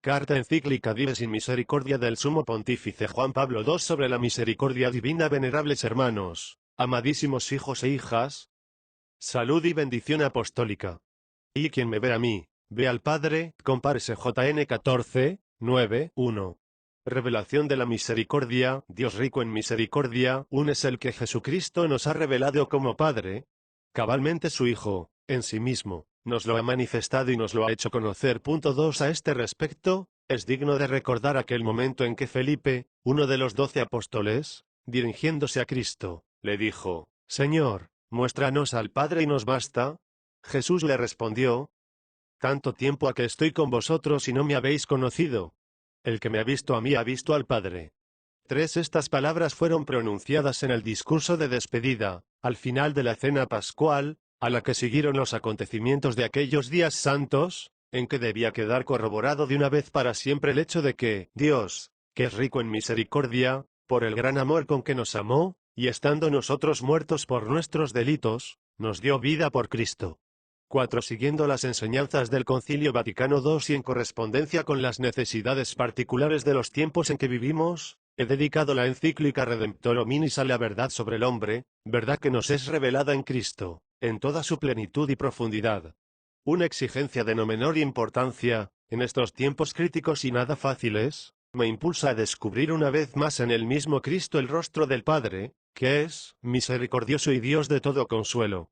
Carta encíclica Dives in Misericordia del Sumo Pontífice Juan Pablo II sobre la misericordia divina. Venerables hermanos, amadísimos hijos e hijas, salud y bendición apostólica. Y quien me ve a mí, ve al Padre. Compárese JN 14, 9, 1. Revelación de la misericordia. Dios rico en misericordia, un es el que Jesucristo nos ha revelado como Padre. Cabalmente su Hijo, en sí mismo, nos lo ha manifestado y nos lo ha hecho conocer. 2. A este respecto, es digno de recordar aquel momento en que Felipe, uno de los 12 apóstoles, dirigiéndose a Cristo, le dijo: Señor, muéstranos al Padre y nos basta. Jesús le respondió: tanto tiempo ha que estoy con vosotros y no me habéis conocido. El que me ha visto a mí ha visto al Padre. 3. Estas palabras fueron pronunciadas en el discurso de despedida, al final de la cena pascual, a la que siguieron los acontecimientos de aquellos días santos, en que debía quedar corroborado de una vez para siempre el hecho de que Dios, que es rico en misericordia, por el gran amor con que nos amó, y estando nosotros muertos por nuestros delitos, nos dio vida por Cristo. 4. Siguiendo las enseñanzas del Concilio Vaticano II y en correspondencia con las necesidades particulares de los tiempos en que vivimos, he dedicado la encíclica Redemptor Hominis a la verdad sobre el hombre, verdad que nos es revelada en Cristo, en toda su plenitud y profundidad. Una exigencia de no menor importancia, en estos tiempos críticos y nada fáciles, me impulsa a descubrir una vez más en el mismo Cristo el rostro del Padre, que es misericordioso y Dios de todo consuelo.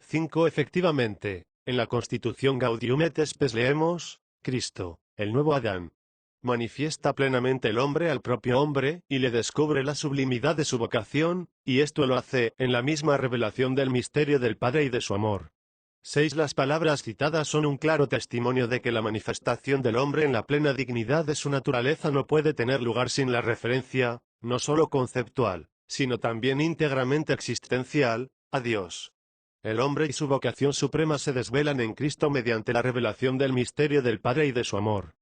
5. Efectivamente, en la Constitución Gaudium et Spes leemos: Cristo, el nuevo Adán, manifiesta plenamente el hombre al propio hombre, y le descubre la sublimidad de su vocación, y esto lo hace en la misma revelación del misterio del Padre y de su amor. 6. Las palabras citadas son un claro testimonio de que la manifestación del hombre en la plena dignidad de su naturaleza no puede tener lugar sin la referencia, no sólo conceptual, sino también íntegramente existencial, a Dios. El hombre y su vocación suprema se desvelan en Cristo mediante la revelación del misterio del Padre y de su amor.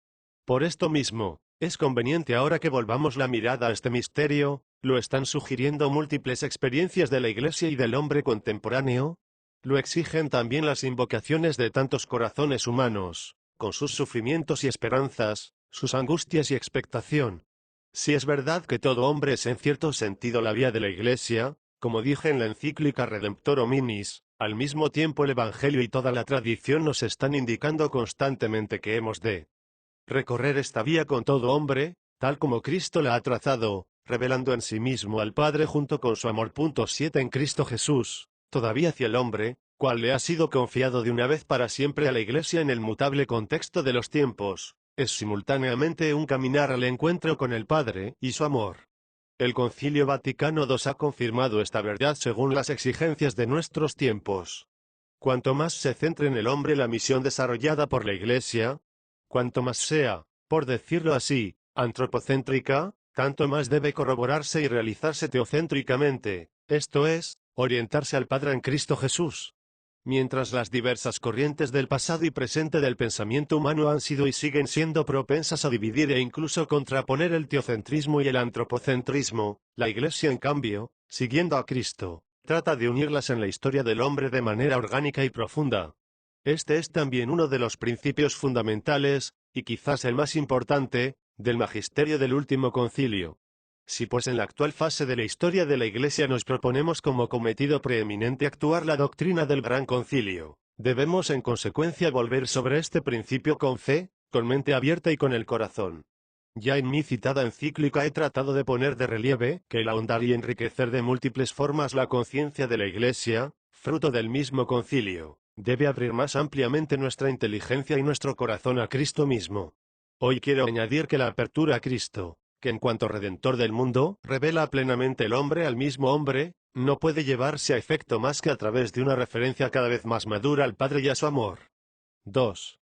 Por esto mismo, es conveniente ahora que volvamos la mirada a este misterio, lo están sugiriendo múltiples experiencias de la Iglesia y del hombre contemporáneo, lo exigen también las invocaciones de tantos corazones humanos, con sus sufrimientos y esperanzas, sus angustias y expectación. Si es verdad que todo hombre es en cierto sentido la vía de la Iglesia, como dije en la encíclica Redemptor Hominis, al mismo tiempo el Evangelio y toda la tradición nos están indicando constantemente que hemos de recorrer esta vía con todo hombre, tal como Cristo la ha trazado, revelando en sí mismo al Padre junto con su amor. 7. En Cristo Jesús, todavía hacia el hombre, cual le ha sido confiado de una vez para siempre a la Iglesia en el mutable contexto de los tiempos, es simultáneamente un caminar al encuentro con el Padre y su amor. El Concilio Vaticano II ha confirmado esta verdad según las exigencias de nuestros tiempos. Cuanto más se centre en el hombre la misión desarrollada por la Iglesia, cuanto más sea, por decirlo así, antropocéntrica, tanto más debe corroborarse y realizarse teocéntricamente, esto es, orientarse al Padre en Cristo Jesús. Mientras las diversas corrientes del pasado y presente del pensamiento humano han sido y siguen siendo propensas a dividir e incluso contraponer el teocentrismo y el antropocentrismo, la Iglesia en cambio, siguiendo a Cristo, trata de unirlas en la historia del hombre de manera orgánica y profunda. Este es también uno de los principios fundamentales, y quizás el más importante, del magisterio del último concilio. Si pues en la actual fase de la historia de la Iglesia nos proponemos como cometido preeminente actuar la doctrina del Gran Concilio, debemos en consecuencia volver sobre este principio con fe, con mente abierta y con el corazón. Ya en mi citada encíclica he tratado de poner de relieve que el ahondar y enriquecer de múltiples formas la conciencia de la Iglesia, fruto del mismo concilio, debe abrir más ampliamente nuestra inteligencia y nuestro corazón a Cristo mismo. Hoy quiero añadir que la apertura a Cristo, que en cuanto Redentor del mundo, revela plenamente el hombre al mismo hombre, no puede llevarse a efecto más que a través de una referencia cada vez más madura al Padre y a su amor. 2.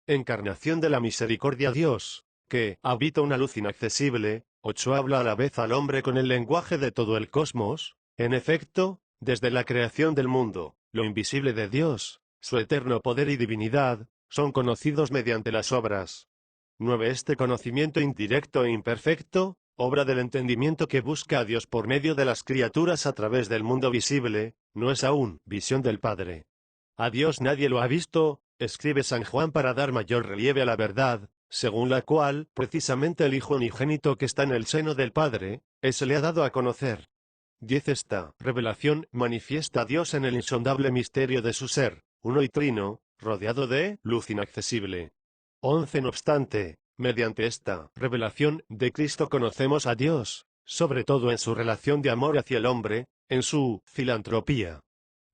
Encarnación de la misericordia. Dios, que habita una luz inaccesible, 8. Habla a la vez al hombre con el lenguaje de todo el cosmos. En efecto, desde la creación del mundo, lo invisible de Dios, su eterno poder y divinidad, son conocidos mediante las obras. 9. Este conocimiento indirecto e imperfecto, obra del entendimiento que busca a Dios por medio de las criaturas a través del mundo visible, no es aún visión del Padre. A Dios nadie lo ha visto, escribe San Juan para dar mayor relieve a la verdad, según la cual, precisamente el Hijo unigénito que está en el seno del Padre, se le ha dado a conocer. 10. Esta revelación manifiesta a Dios en el insondable misterio de su ser, uno y trino, rodeado de luz inaccesible. 11. No obstante, mediante esta revelación de Cristo conocemos a Dios, sobre todo en su relación de amor hacia el hombre, en su filantropía.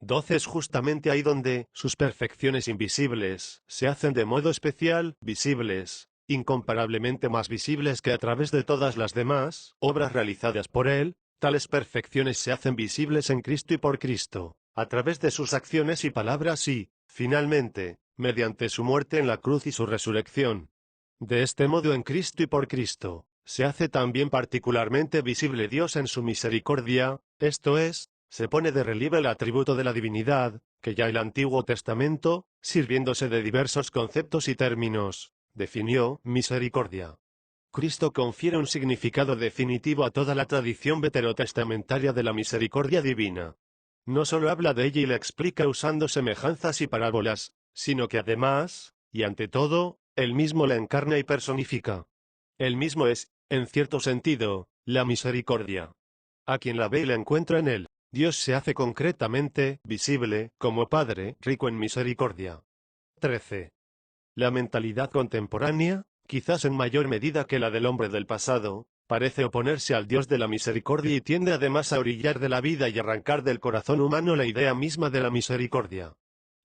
12. Es justamente ahí donde sus perfecciones invisibles se hacen de modo especial visibles, incomparablemente más visibles que a través de todas las demás obras realizadas por él. Tales perfecciones se hacen visibles en Cristo y por Cristo, a través de sus acciones y palabras y, finalmente, mediante su muerte en la cruz y su resurrección. De este modo en Cristo y por Cristo, se hace también particularmente visible Dios en su misericordia, esto es, se pone de relieve el atributo de la divinidad, que ya el Antiguo Testamento, sirviéndose de diversos conceptos y términos, definió misericordia. Cristo confiere un significado definitivo a toda la tradición veterotestamentaria de la misericordia divina. No solo habla de ella y la explica usando semejanzas y parábolas, sino que además, y ante todo, él mismo la encarna y personifica. Él mismo es, en cierto sentido, la misericordia. A quien la ve y la encuentra en él, Dios se hace concretamente visible como Padre rico en misericordia. 13. La mentalidad contemporánea, quizás en mayor medida que la del hombre del pasado, parece oponerse al Dios de la misericordia y tiende además a orillar de la vida y arrancar del corazón humano la idea misma de la misericordia.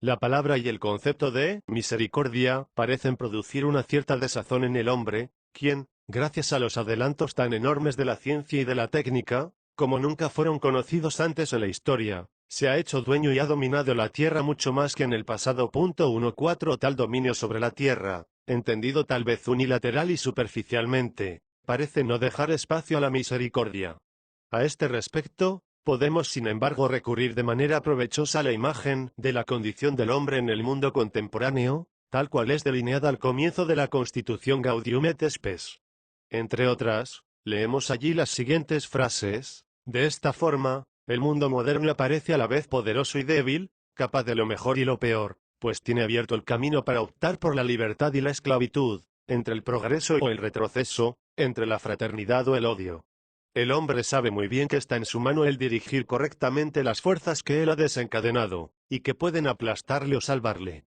La palabra y el concepto de misericordia parecen producir una cierta desazón en el hombre, quien, gracias a los adelantos tan enormes de la ciencia y de la técnica, como nunca fueron conocidos antes en la historia, se ha hecho dueño y ha dominado la tierra mucho más que en el pasado. 14. Tal dominio sobre la tierra, entendido tal vez unilateral y superficialmente, parece no dejar espacio a la misericordia. A este respecto, podemos sin embargo recurrir de manera provechosa a la imagen de la condición del hombre en el mundo contemporáneo, tal cual es delineada al comienzo de la Constitución Gaudium et Spes. Entre otras, leemos allí las siguientes frases: de esta forma, el mundo moderno aparece a la vez poderoso y débil, capaz de lo mejor y lo peor, pues tiene abierto el camino para optar por la libertad y la esclavitud, entre el progreso o el retroceso, entre la fraternidad o el odio. El hombre sabe muy bien que está en su mano el dirigir correctamente las fuerzas que él ha desencadenado, y que pueden aplastarle o salvarle.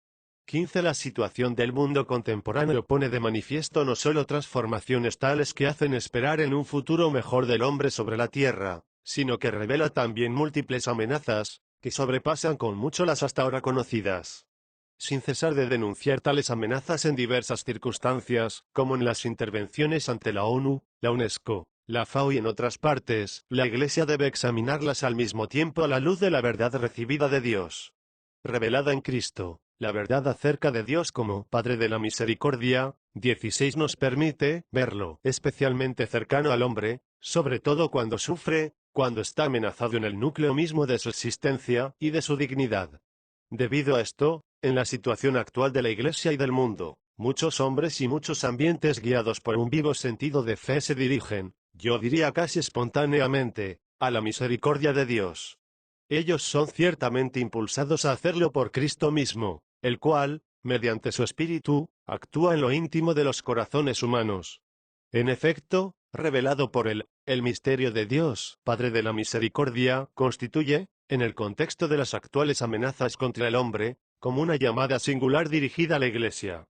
15. La situación del mundo contemporáneo pone de manifiesto no solo transformaciones tales que hacen esperar en un futuro mejor del hombre sobre la tierra, sino que revela también múltiples amenazas, que sobrepasan con mucho las hasta ahora conocidas. Sin cesar de denunciar tales amenazas en diversas circunstancias, como en las intervenciones ante la ONU, la UNESCO, la FAO y en otras partes, la Iglesia debe examinarlas al mismo tiempo a la luz de la verdad recibida de Dios, revelada en Cristo. La verdad acerca de Dios como Padre de la Misericordia. 16. Nos permite verlo especialmente cercano al hombre, sobre todo cuando sufre, cuando está amenazado en el núcleo mismo de su existencia y de su dignidad. Debido a esto, en la situación actual de la Iglesia y del mundo, muchos hombres y muchos ambientes guiados por un vivo sentido de fe se dirigen, yo diría casi espontáneamente, a la misericordia de Dios. Ellos son ciertamente impulsados a hacerlo por Cristo mismo, el cual, mediante su Espíritu, actúa en lo íntimo de los corazones humanos. En efecto, revelado por él, el misterio de Dios, Padre de la Misericordia, constituye, en el contexto de las actuales amenazas contra el hombre, como una llamada singular dirigida a la Iglesia.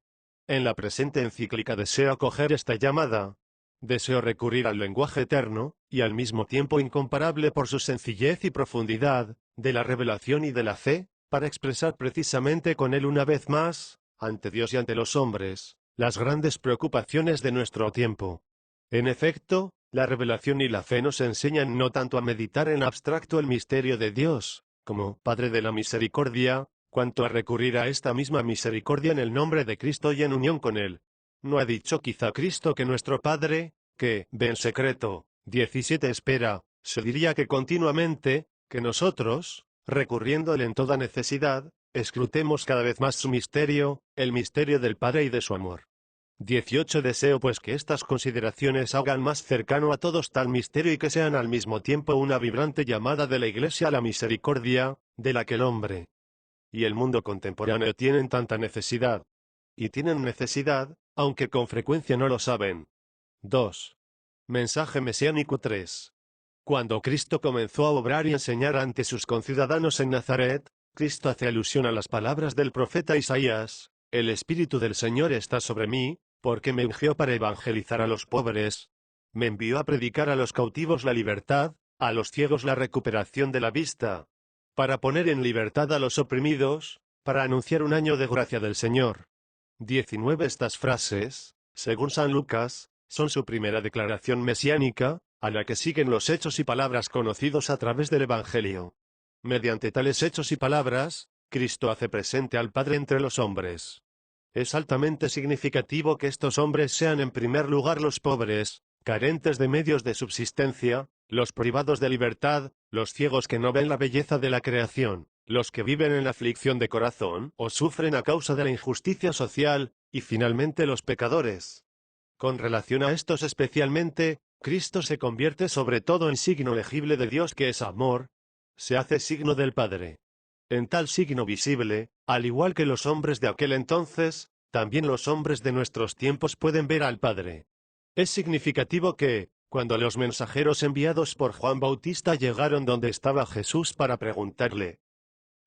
En la presente encíclica deseo acoger esta llamada. Deseo recurrir al lenguaje eterno, y al mismo tiempo incomparable por su sencillez y profundidad, de la revelación y de la fe, para expresar precisamente con él una vez más, ante Dios y ante los hombres, las grandes preocupaciones de nuestro tiempo. En efecto, la revelación y la fe nos enseñan no tanto a meditar en abstracto el misterio de Dios, como Padre de la Misericordia, cuanto a recurrir a esta misma misericordia en el nombre de Cristo y en unión con él. ¿No ha dicho quizá Cristo que nuestro Padre, que ve en secreto? 17. Espera, se diría que continuamente, que nosotros, recurriéndole en toda necesidad, escrutemos cada vez más su misterio, el misterio del Padre y de su amor. 18. Deseo pues que estas consideraciones hagan más cercano a todos tal misterio y que sean al mismo tiempo una vibrante llamada de la Iglesia a la misericordia, de la que el hombre y el mundo contemporáneo tienen tanta necesidad. Y tienen necesidad, aunque con frecuencia no lo saben. 2. Mensaje mesiánico 3. Cuando Cristo comenzó a obrar y enseñar ante sus conciudadanos en Nazaret, Cristo hace alusión a las palabras del profeta Isaías: «El Espíritu del Señor está sobre mí, porque me ungió para evangelizar a los pobres, me envió a predicar a los cautivos la libertad, a los ciegos la recuperación de la vista, para poner en libertad a los oprimidos, para anunciar un año de gracia del Señor». 19. Estas frases, según San Lucas, son su primera declaración mesiánica, a la que siguen los hechos y palabras conocidos a través del Evangelio. Mediante tales hechos y palabras, Cristo hace presente al Padre entre los hombres. Es altamente significativo que estos hombres sean en primer lugar los pobres, carentes de medios de subsistencia, los privados de libertad, los ciegos que no ven la belleza de la creación, los que viven en aflicción de corazón o sufren a causa de la injusticia social, y finalmente los pecadores. Con relación a estos especialmente, Cristo se convierte sobre todo en signo legible de Dios que es amor, se hace signo del Padre. En tal signo visible, al igual que los hombres de aquel entonces, también los hombres de nuestros tiempos pueden ver al Padre. Es significativo que, cuando los mensajeros enviados por Juan Bautista llegaron donde estaba Jesús para preguntarle: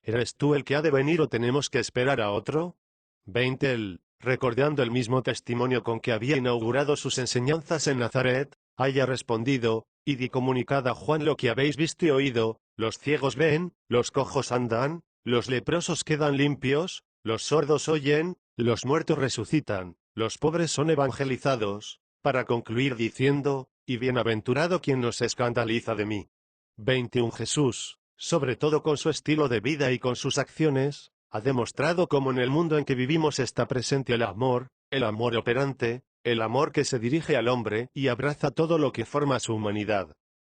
¿eres tú el que ha de venir o tenemos que esperar a otro? 20. Él, recordando el mismo testimonio con que había inaugurado sus enseñanzas en Nazaret, haya respondido: «Id y comunicad a Juan lo que habéis visto y oído, los ciegos ven, los cojos andan, los leprosos quedan limpios, los sordos oyen, los muertos resucitan, los pobres son evangelizados», para concluir diciendo: «Y bienaventurado quien no se escandaliza de mí». 21. Jesús, sobre todo con su estilo de vida y con sus acciones, ha demostrado cómo en el mundo en que vivimos está presente el amor operante, el amor que se dirige al hombre y abraza todo lo que forma su humanidad.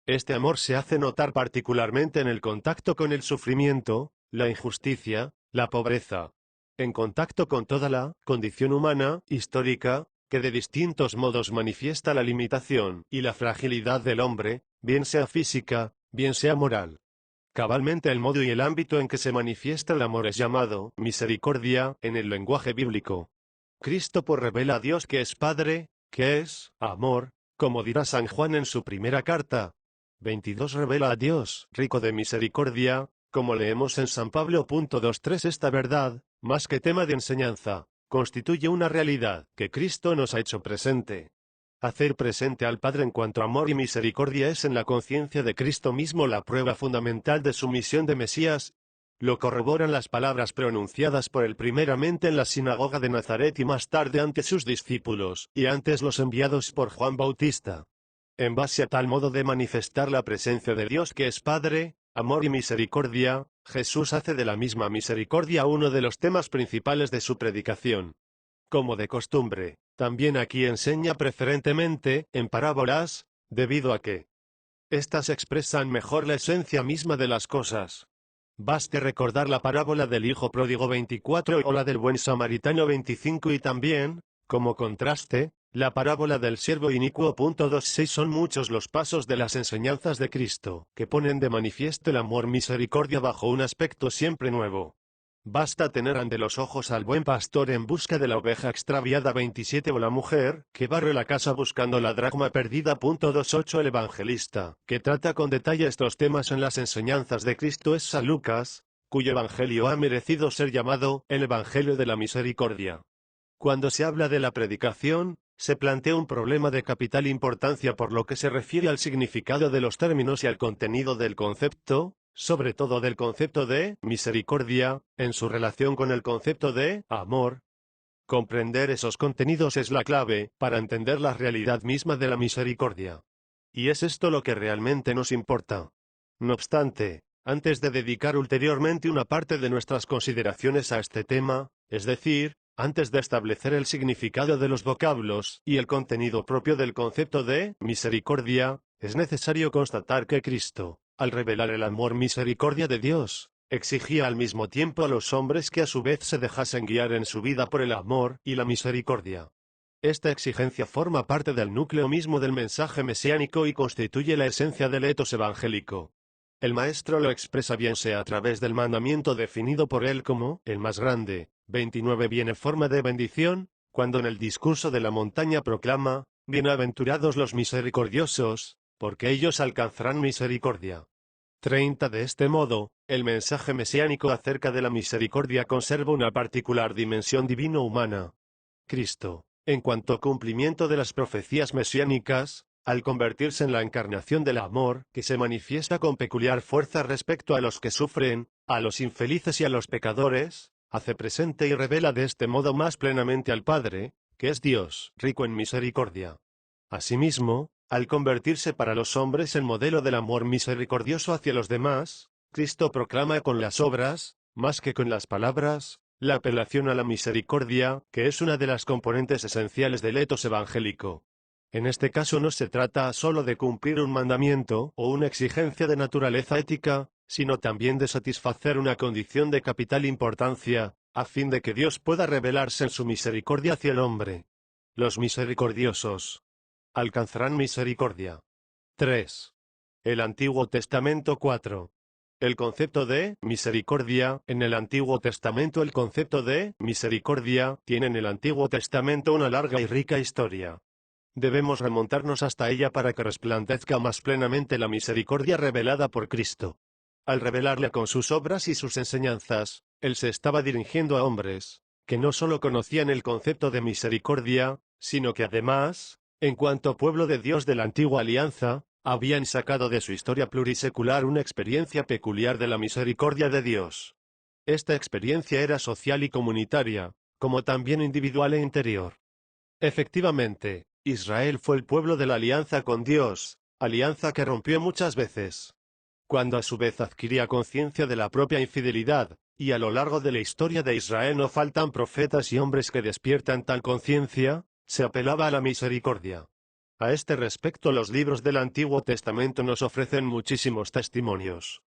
Este amor se hace notar particularmente en el contacto con el sufrimiento, la injusticia, la pobreza, en contacto con toda la condición humana, histórica, que de distintos modos manifiesta la limitación y la fragilidad del hombre, bien sea física, bien sea moral. Cabalmente el modo y el ámbito en que se manifiesta el amor es llamado misericordia en el lenguaje bíblico. Cristo revela a Dios que es Padre, que es amor, como dirá San Juan en su primera carta. 22. Revela a Dios, rico de misericordia, como leemos en San Pablo. 2.3. Esta verdad, más que tema de enseñanza, constituye una realidad que Cristo nos ha hecho presente. Hacer presente al Padre en cuanto a amor y misericordia es en la conciencia de Cristo mismo la prueba fundamental de su misión de Mesías. Lo corroboran las palabras pronunciadas por él primeramente en la sinagoga de Nazaret y más tarde ante sus discípulos, y antes los enviados por Juan Bautista. En base a tal modo de manifestar la presencia de Dios que es Padre, amor y misericordia, Jesús hace de la misma misericordia uno de los temas principales de su predicación. Como de costumbre, también aquí enseña preferentemente en parábolas, debido a que éstas expresan mejor la esencia misma de las cosas. Baste recordar la parábola del Hijo Pródigo 24 o la del Buen Samaritano 25 y también, como contraste, la parábola del siervo inicuo. 26. Son muchos los pasos de las enseñanzas de Cristo, que ponen de manifiesto el amor misericordia bajo un aspecto siempre nuevo. Basta tener ante los ojos al buen pastor en busca de la oveja extraviada 27 o la mujer que barre la casa buscando la dracma perdida. 28. El evangelista, que trata con detalle estos temas en las enseñanzas de Cristo, es San Lucas, cuyo evangelio ha merecido ser llamado el Evangelio de la Misericordia. Cuando se habla de la predicación, se plantea un problema de capital importancia por lo que se refiere al significado de los términos y al contenido del concepto, sobre todo del concepto de misericordia, en su relación con el concepto de amor. Comprender esos contenidos es la clave para entender la realidad misma de la misericordia. Y es esto lo que realmente nos importa. No obstante, antes de dedicar ulteriormente una parte de nuestras consideraciones a este tema, es decir, antes de establecer el significado de los vocablos y el contenido propio del concepto de misericordia, es necesario constatar que Cristo, al revelar el amor misericordia de Dios, exigía al mismo tiempo a los hombres que a su vez se dejasen guiar en su vida por el amor y la misericordia. Esta exigencia forma parte del núcleo mismo del mensaje mesiánico y constituye la esencia del etos evangélico. El Maestro lo expresa bien sea a través del mandamiento definido por él como el más grande, 29 bien en forma de bendición, cuando en el discurso de la montaña proclama, bienaventurados los misericordiosos, porque ellos alcanzarán misericordia. 30. De este modo, el mensaje mesiánico acerca de la misericordia conserva una particular dimensión divino-humana. Cristo, en cuanto a cumplimiento de las profecías mesiánicas, al convertirse en la encarnación del amor, que se manifiesta con peculiar fuerza respecto a los que sufren, a los infelices y a los pecadores, hace presente y revela de este modo más plenamente al Padre, que es Dios, rico en misericordia. Asimismo, al convertirse para los hombres en modelo del amor misericordioso hacia los demás, Cristo proclama con las obras, más que con las palabras, la apelación a la misericordia, que es una de las componentes esenciales del etos evangélico. En este caso no se trata solo de cumplir un mandamiento o una exigencia de naturaleza ética, sino también de satisfacer una condición de capital importancia, a fin de que Dios pueda revelarse en su misericordia hacia el hombre. Los misericordiosos alcanzarán misericordia. 3. El Antiguo Testamento 4. El concepto de misericordia. En el Antiguo Testamento el concepto de misericordia tiene en el Antiguo Testamento una larga y rica historia. Debemos remontarnos hasta ella para que resplandezca más plenamente la misericordia revelada por Cristo. Al revelarla con sus obras y sus enseñanzas, Él se estaba dirigiendo a hombres, que no solo conocían el concepto de misericordia, sino que además, en cuanto pueblo de Dios de la antigua alianza, habían sacado de su historia plurisecular una experiencia peculiar de la misericordia de Dios. Esta experiencia era social y comunitaria, como también individual e interior. Efectivamente, Israel fue el pueblo de la alianza con Dios, alianza que rompió muchas veces. Cuando a su vez adquiría conciencia de la propia infidelidad, y a lo largo de la historia de Israel no faltan profetas y hombres que despiertan tal conciencia, se apelaba a la misericordia. A este respecto los libros del Antiguo Testamento nos ofrecen muchísimos testimonios.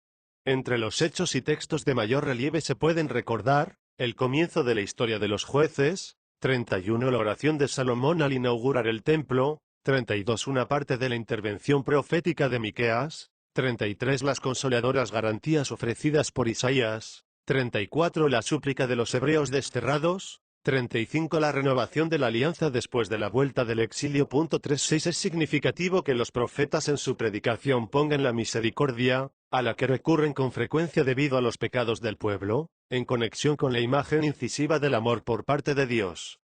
Entre los hechos y textos de mayor relieve se pueden recordar, el comienzo de la historia de los jueces, 31 la oración de Salomón al inaugurar el templo, 32 una parte de la intervención profética de Miqueas, 33 las consoladoras garantías ofrecidas por Isaías, 34 la súplica de los hebreos desterrados, 35 la renovación de la alianza después de la vuelta del exilio. 36 es significativo que los profetas en su predicación pongan la misericordia, a la que recurren con frecuencia debido a los pecados del pueblo, en conexión con la imagen incisiva del amor por parte de Dios.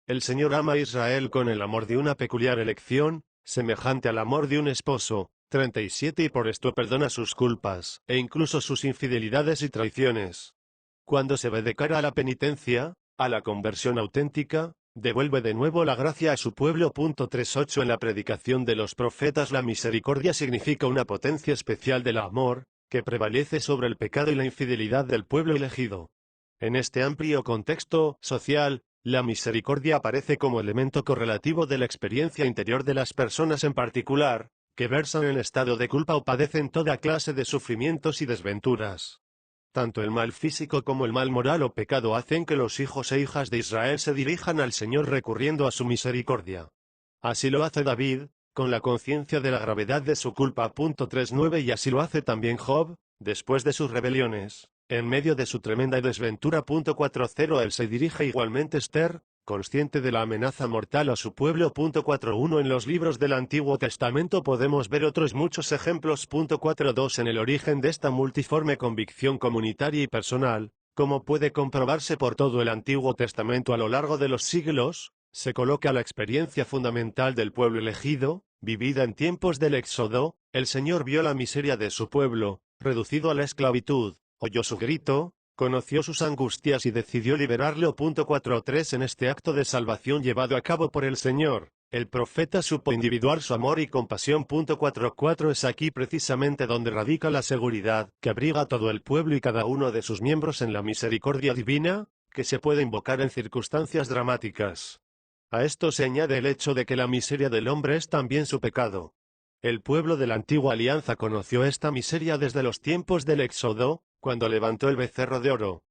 El Señor ama a Israel con el amor de una peculiar elección, semejante al amor de un esposo, 37 y por esto perdona sus culpas, e incluso sus infidelidades y traiciones. Cuando se ve de cara a la penitencia, a la conversión auténtica, devuelve de nuevo la gracia a su pueblo. 38 En la predicación de los profetas la misericordia significa una potencia especial del amor, que prevalece sobre el pecado y la infidelidad del pueblo elegido. En este amplio contexto social, la misericordia aparece como elemento correlativo de la experiencia interior de las personas en particular, que versan en estado de culpa o padecen toda clase de sufrimientos y desventuras. Tanto el mal físico como el mal moral o pecado hacen que los hijos e hijas de Israel se dirijan al Señor recurriendo a su misericordia. Así lo hace David, con la conciencia de la gravedad de su culpa. 39 Y así lo hace también Job, después de sus rebeliones, en medio de su tremenda desventura. 40 Él se dirige igualmente a Esther, consciente de la amenaza mortal a su pueblo. 41 En los libros del Antiguo Testamento podemos ver otros muchos ejemplos. 42 En el origen de esta multiforme convicción comunitaria y personal, como puede comprobarse por todo el Antiguo Testamento a lo largo de los siglos, se coloca la experiencia fundamental del pueblo elegido, vivida en tiempos del Éxodo. El Señor vio la miseria de su pueblo, reducido a la esclavitud, oyó su grito, conoció sus angustias y decidió liberarlo. 43 En este acto de salvación llevado a cabo por el Señor, el profeta supo individuar su amor y compasión. 44 Es aquí precisamente donde radica la seguridad que abriga a todo el pueblo y cada uno de sus miembros en la misericordia divina, que se puede invocar en circunstancias dramáticas. A esto se añade el hecho de que la miseria del hombre es también su pecado. El pueblo de la antigua alianza conoció esta miseria desde los tiempos del Éxodo, cuando levantó el becerro de oro.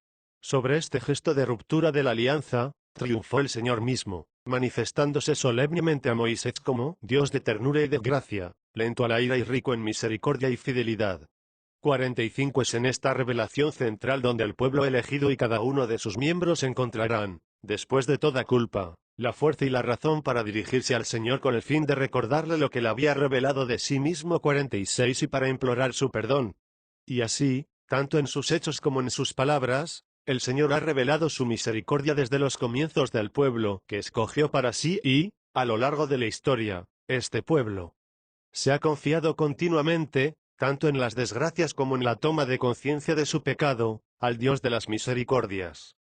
Sobre este gesto de ruptura de la alianza, triunfó el Señor mismo, manifestándose solemnemente a Moisés como Dios de ternura y de gracia, lento a la ira y rico en misericordia y fidelidad. 45 Es en esta revelación central donde el pueblo elegido y cada uno de sus miembros encontrarán, después de toda culpa, la fuerza y la razón para dirigirse al Señor con el fin de recordarle lo que le había revelado de sí mismo. 46 y para implorar su perdón. Y así, tanto en sus hechos como en sus palabras, el Señor ha revelado su misericordia desde los comienzos del pueblo que escogió para sí y, a lo largo de la historia, este pueblo se ha confiado continuamente, tanto en las desgracias como en la toma de conciencia de su pecado, al Dios de las misericordias.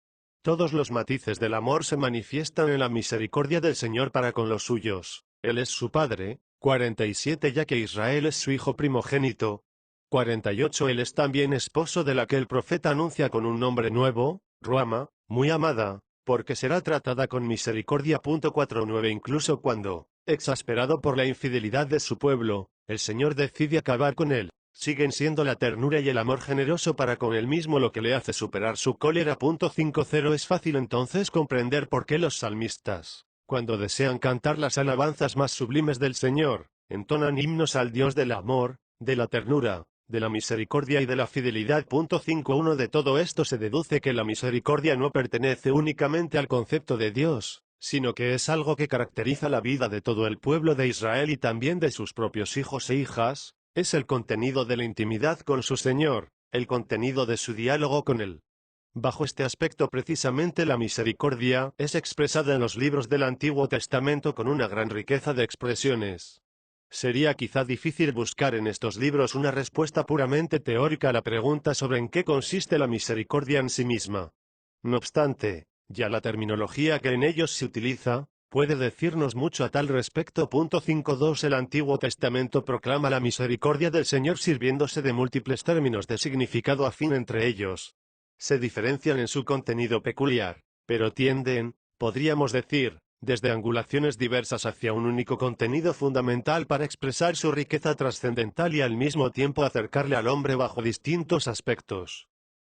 Todos los matices del amor se manifiestan en la misericordia del Señor para con los suyos. Él es su Padre. 47 ya que Israel es su hijo primogénito. 48 Él es también esposo de la que el profeta anuncia con un nombre nuevo, Ruama, muy amada, porque será tratada con misericordia. 49 Incluso cuando, exasperado por la infidelidad de su pueblo, el Señor decide acabar con él, siguen siendo la ternura y el amor generoso para con él mismo lo que le hace superar su cólera. 50 Es fácil entonces comprender por qué los salmistas, cuando desean cantar las alabanzas más sublimes del Señor, entonan himnos al Dios del amor, de la ternura, de la misericordia y de la fidelidad. 51 De todo esto se deduce que la misericordia no pertenece únicamente al concepto de Dios, sino que es algo que caracteriza la vida de todo el pueblo de Israel y también de sus propios hijos e hijas, es el contenido de la intimidad con su Señor, el contenido de su diálogo con Él. Bajo este aspecto precisamente la misericordia es expresada en los libros del Antiguo Testamento con una gran riqueza de expresiones. Sería quizá difícil buscar en estos libros una respuesta puramente teórica a la pregunta sobre en qué consiste la misericordia en sí misma. No obstante, ya la terminología que en ellos se utiliza, puede decirnos mucho a tal respecto. 52 El Antiguo Testamento proclama la misericordia del Señor sirviéndose de múltiples términos de significado afín entre ellos. Se diferencian en su contenido peculiar, pero tienden, podríamos decir, desde angulaciones diversas hacia un único contenido fundamental para expresar su riqueza trascendental y al mismo tiempo acercarle al hombre bajo distintos aspectos.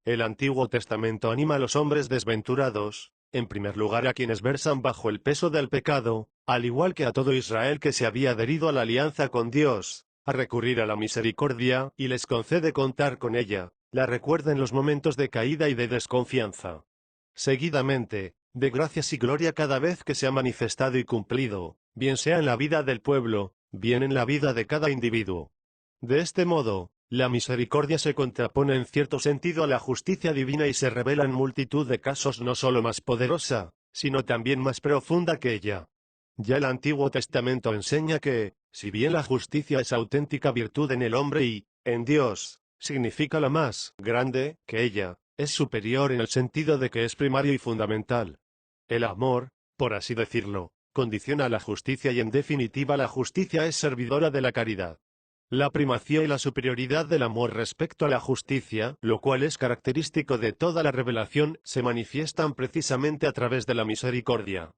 El Antiguo Testamento anima a los hombres desventurados, en primer lugar a quienes versan bajo el peso del pecado, al igual que a todo Israel que se había adherido a la alianza con Dios, a recurrir a la misericordia, y les concede contar con ella, la recuerda en los momentos de caída y de desconfianza. Seguidamente, de gracias y gloria cada vez que se ha manifestado y cumplido, bien sea en la vida del pueblo, bien en la vida de cada individuo. De este modo, la misericordia se contrapone en cierto sentido a la justicia divina y se revela en multitud de casos no solo más poderosa, sino también más profunda que ella. Ya el Antiguo Testamento enseña que, si bien la justicia es auténtica virtud en el hombre y, en Dios, significa la más grande que ella, es superior en el sentido de que es primario y fundamental. El amor, por así decirlo, condiciona la justicia y en definitiva la justicia es servidora de la caridad. La primacía y la superioridad del amor respecto a la justicia, lo cual es característico de toda la revelación, se manifiestan precisamente a través de la misericordia.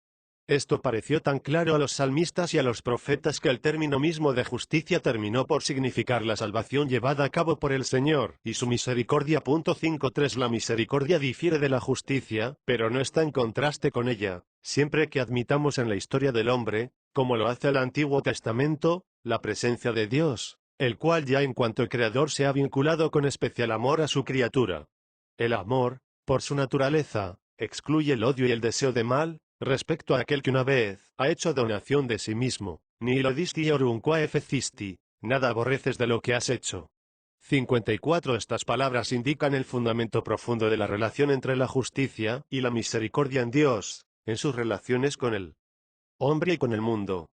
Esto pareció tan claro a los salmistas y a los profetas que el término mismo de justicia terminó por significar la salvación llevada a cabo por el Señor, y su misericordia. 53 La misericordia difiere de la justicia, pero no está en contraste con ella, siempre que admitamos en la historia del hombre, como lo hace el Antiguo Testamento, la presencia de Dios, el cual ya en cuanto creador se ha vinculado con especial amor a su criatura. El amor, por su naturaleza, excluye el odio y el deseo de mal, respecto a aquel que una vez ha hecho donación de sí mismo, ni lo disti orunqua efecisti, nada aborreces de lo que has hecho. 54 Estas palabras indican el fundamento profundo de la relación entre la justicia y la misericordia en Dios, en sus relaciones con el hombre y con el mundo.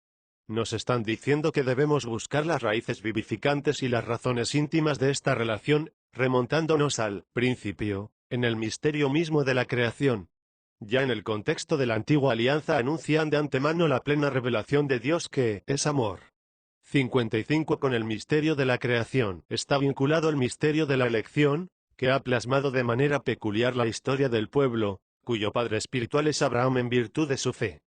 Nos están diciendo que debemos buscar las raíces vivificantes y las razones íntimas de esta relación, remontándonos al principio, en el misterio mismo de la creación. Ya en el contexto de la antigua alianza anuncian de antemano la plena revelación de Dios que es amor. 55 Con el misterio de la creación está vinculado el misterio de la elección, que ha plasmado de manera peculiar la historia del pueblo, cuyo padre espiritual es Abraham en virtud de su fe.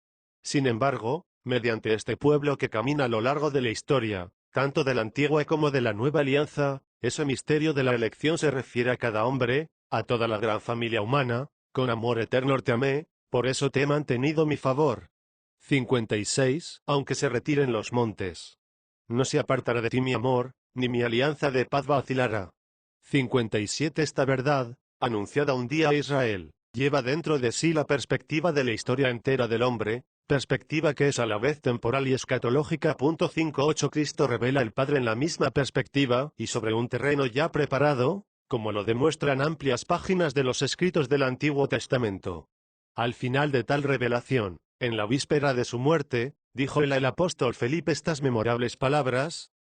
Sin embargo, mediante este pueblo que camina a lo largo de la historia, tanto de la antigua como de la nueva alianza, ese misterio de la elección se refiere a cada hombre, a toda la gran familia humana. Con amor eterno te amé, por eso te he mantenido mi favor. 56 Aunque se retiren los montes, no se apartará de ti mi amor, ni mi alianza de paz vacilará. 57 Esta verdad, anunciada un día a Israel, lleva dentro de sí la perspectiva de la historia entera del hombre, perspectiva que es a la vez temporal y escatológica. 58 Cristo revela el Padre en la misma perspectiva, y sobre un terreno ya preparado, como lo demuestran amplias páginas de los escritos del Antiguo Testamento. Al final de tal revelación, en la víspera de su muerte, dijo el apóstol Felipe estas memorables palabras: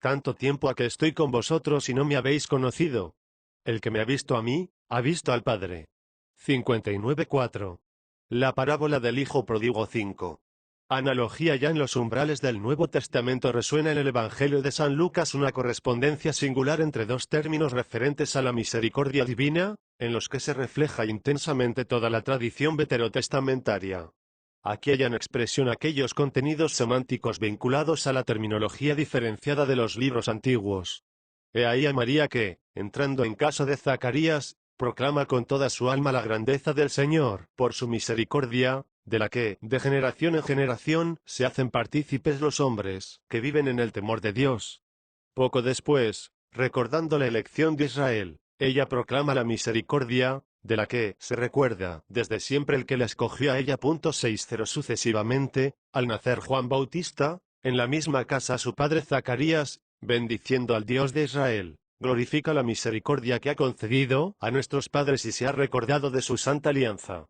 «Tanto tiempo ha que estoy con vosotros y no me habéis conocido. El que me ha visto a mí, ha visto al Padre». 59:4. La parábola del Hijo Pródigo. 5. Analogía. Ya en los umbrales del Nuevo Testamento resuena en el Evangelio de San Lucas una correspondencia singular entre dos términos referentes a la misericordia divina, en los que se refleja intensamente toda la tradición veterotestamentaria. Aquí hay en expresión aquellos contenidos semánticos vinculados a la terminología diferenciada de los libros antiguos. He ahí a María que, entrando en casa de Zacarías, proclama con toda su alma la grandeza del Señor, por su misericordia, de la que, de generación en generación, se hacen partícipes los hombres, que viven en el temor de Dios. Poco después, recordando la elección de Israel, ella proclama la misericordia, de la que se recuerda desde siempre el que la escogió a ella. 60 Sucesivamente, al nacer Juan Bautista, en la misma casa su padre Zacarías, bendiciendo al Dios de Israel, glorifica la misericordia que ha concedido a nuestros padres y se ha recordado de su santa alianza.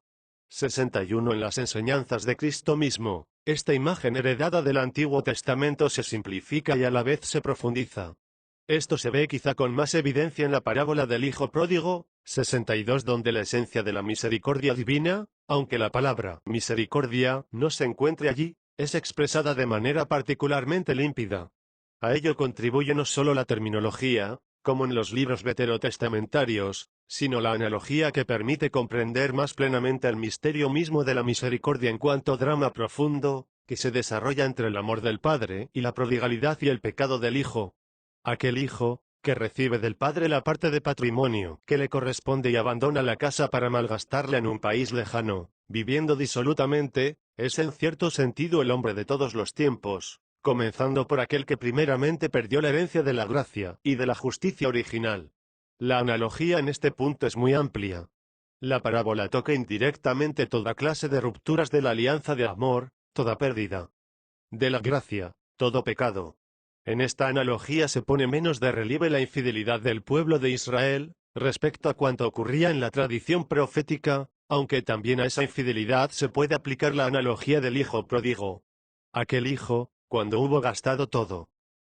61 En las enseñanzas de Cristo mismo, esta imagen heredada del Antiguo Testamento se simplifica y a la vez se profundiza. Esto se ve quizá con más evidencia en la parábola del Hijo Pródigo, 62, donde la esencia de la misericordia divina, aunque la palabra misericordia no se encuentre allí, es expresada de manera particularmente límpida. A ello contribuye no solo la terminología, como en los libros veterotestamentarios, sino la analogía que permite comprender más plenamente el misterio mismo de la misericordia en cuanto drama profundo, que se desarrolla entre el amor del Padre y la prodigalidad y el pecado del Hijo. Aquel hijo, que recibe del padre la parte de patrimonio que le corresponde y abandona la casa para malgastarla en un país lejano, viviendo disolutamente, es en cierto sentido el hombre de todos los tiempos, comenzando por aquel que primeramente perdió la herencia de la gracia y de la justicia original. La analogía en este punto es muy amplia. La parábola toca indirectamente toda clase de rupturas de la alianza de amor, toda pérdida de la gracia, todo pecado. En esta analogía se pone menos de relieve la infidelidad del pueblo de Israel, respecto a cuanto ocurría en la tradición profética, aunque también a esa infidelidad se puede aplicar la analogía del hijo pródigo. Aquel hijo, cuando hubo gastado todo,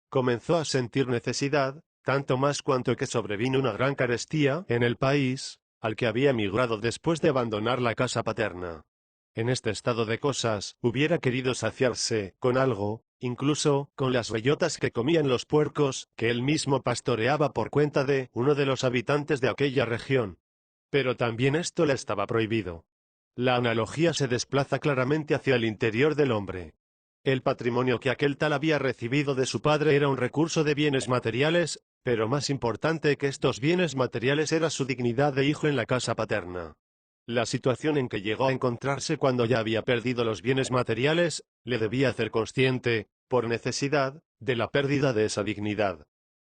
comenzó a sentir necesidad, tanto más cuanto que sobrevino una gran carestía en el país, al que había emigrado después de abandonar la casa paterna. En este estado de cosas, hubiera querido saciarse con algo, incluso con las bellotas que comían los puercos, que él mismo pastoreaba por cuenta de uno de los habitantes de aquella región. Pero también esto le estaba prohibido. La analogía se desplaza claramente hacia el interior del hombre. El patrimonio que aquel tal había recibido de su padre era un recurso de bienes materiales, pero más importante que estos bienes materiales era su dignidad de hijo en la casa paterna. La situación en que llegó a encontrarse cuando ya había perdido los bienes materiales, le debía hacer consciente, por necesidad, de la pérdida de esa dignidad.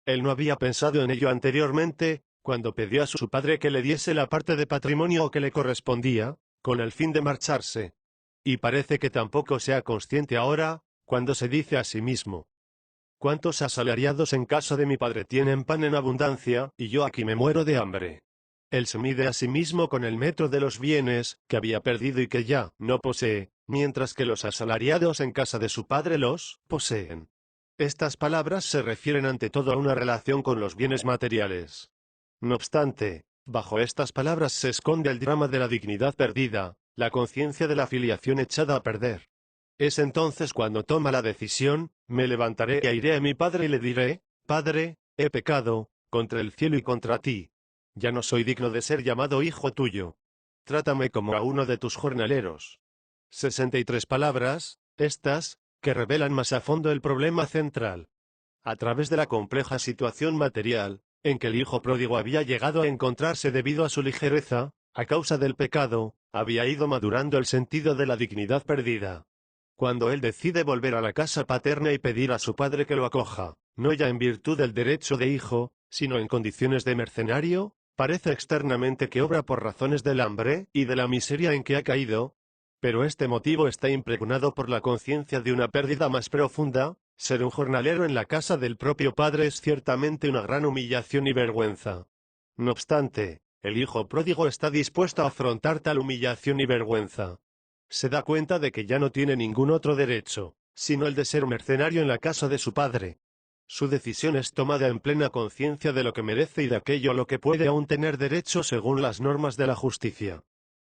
Él no había pensado en ello anteriormente, cuando pidió a su padre que le diese la parte de patrimonio que le correspondía, con el fin de marcharse. Y parece que tampoco sea consciente ahora, cuando se dice a sí mismo: «¿Cuántos asalariados en casa de mi padre tienen pan en abundancia, y yo aquí me muero de hambre?» Él se mide a sí mismo con el metro de los bienes que había perdido y que ya no posee, mientras que los asalariados en casa de su padre los poseen. Estas palabras se refieren ante todo a una relación con los bienes materiales. No obstante, bajo estas palabras se esconde el drama de la dignidad perdida, la conciencia de la filiación echada a perder. Es entonces cuando toma la decisión: «Me levantaré e iré a mi padre y le diré: Padre, he pecado contra el cielo y contra ti. Ya no soy digno de ser llamado hijo tuyo. Trátame como a uno de tus jornaleros». 63 palabras, estas, que revelan más a fondo el problema central. A través de la compleja situación material, en que el hijo pródigo había llegado a encontrarse debido a su ligereza, a causa del pecado, había ido madurando el sentido de la dignidad perdida. Cuando él decide volver a la casa paterna y pedir a su padre que lo acoja, no ya en virtud del derecho de hijo, sino en condiciones de mercenario, parece externamente que obra por razones del hambre y de la miseria en que ha caído. Pero este motivo está impregnado por la conciencia de una pérdida más profunda. Ser un jornalero en la casa del propio padre es ciertamente una gran humillación y vergüenza. No obstante, el hijo pródigo está dispuesto a afrontar tal humillación y vergüenza. Se da cuenta de que ya no tiene ningún otro derecho, sino el de ser mercenario en la casa de su padre. Su decisión es tomada en plena conciencia de lo que merece y de aquello a lo que puede aún tener derecho según las normas de la justicia.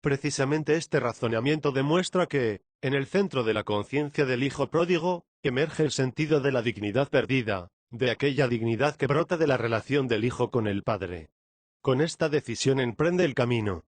Precisamente este razonamiento demuestra que, en el centro de la conciencia del hijo pródigo, emerge el sentido de la dignidad perdida, de aquella dignidad que brota de la relación del hijo con el padre. Con esta decisión emprende el camino.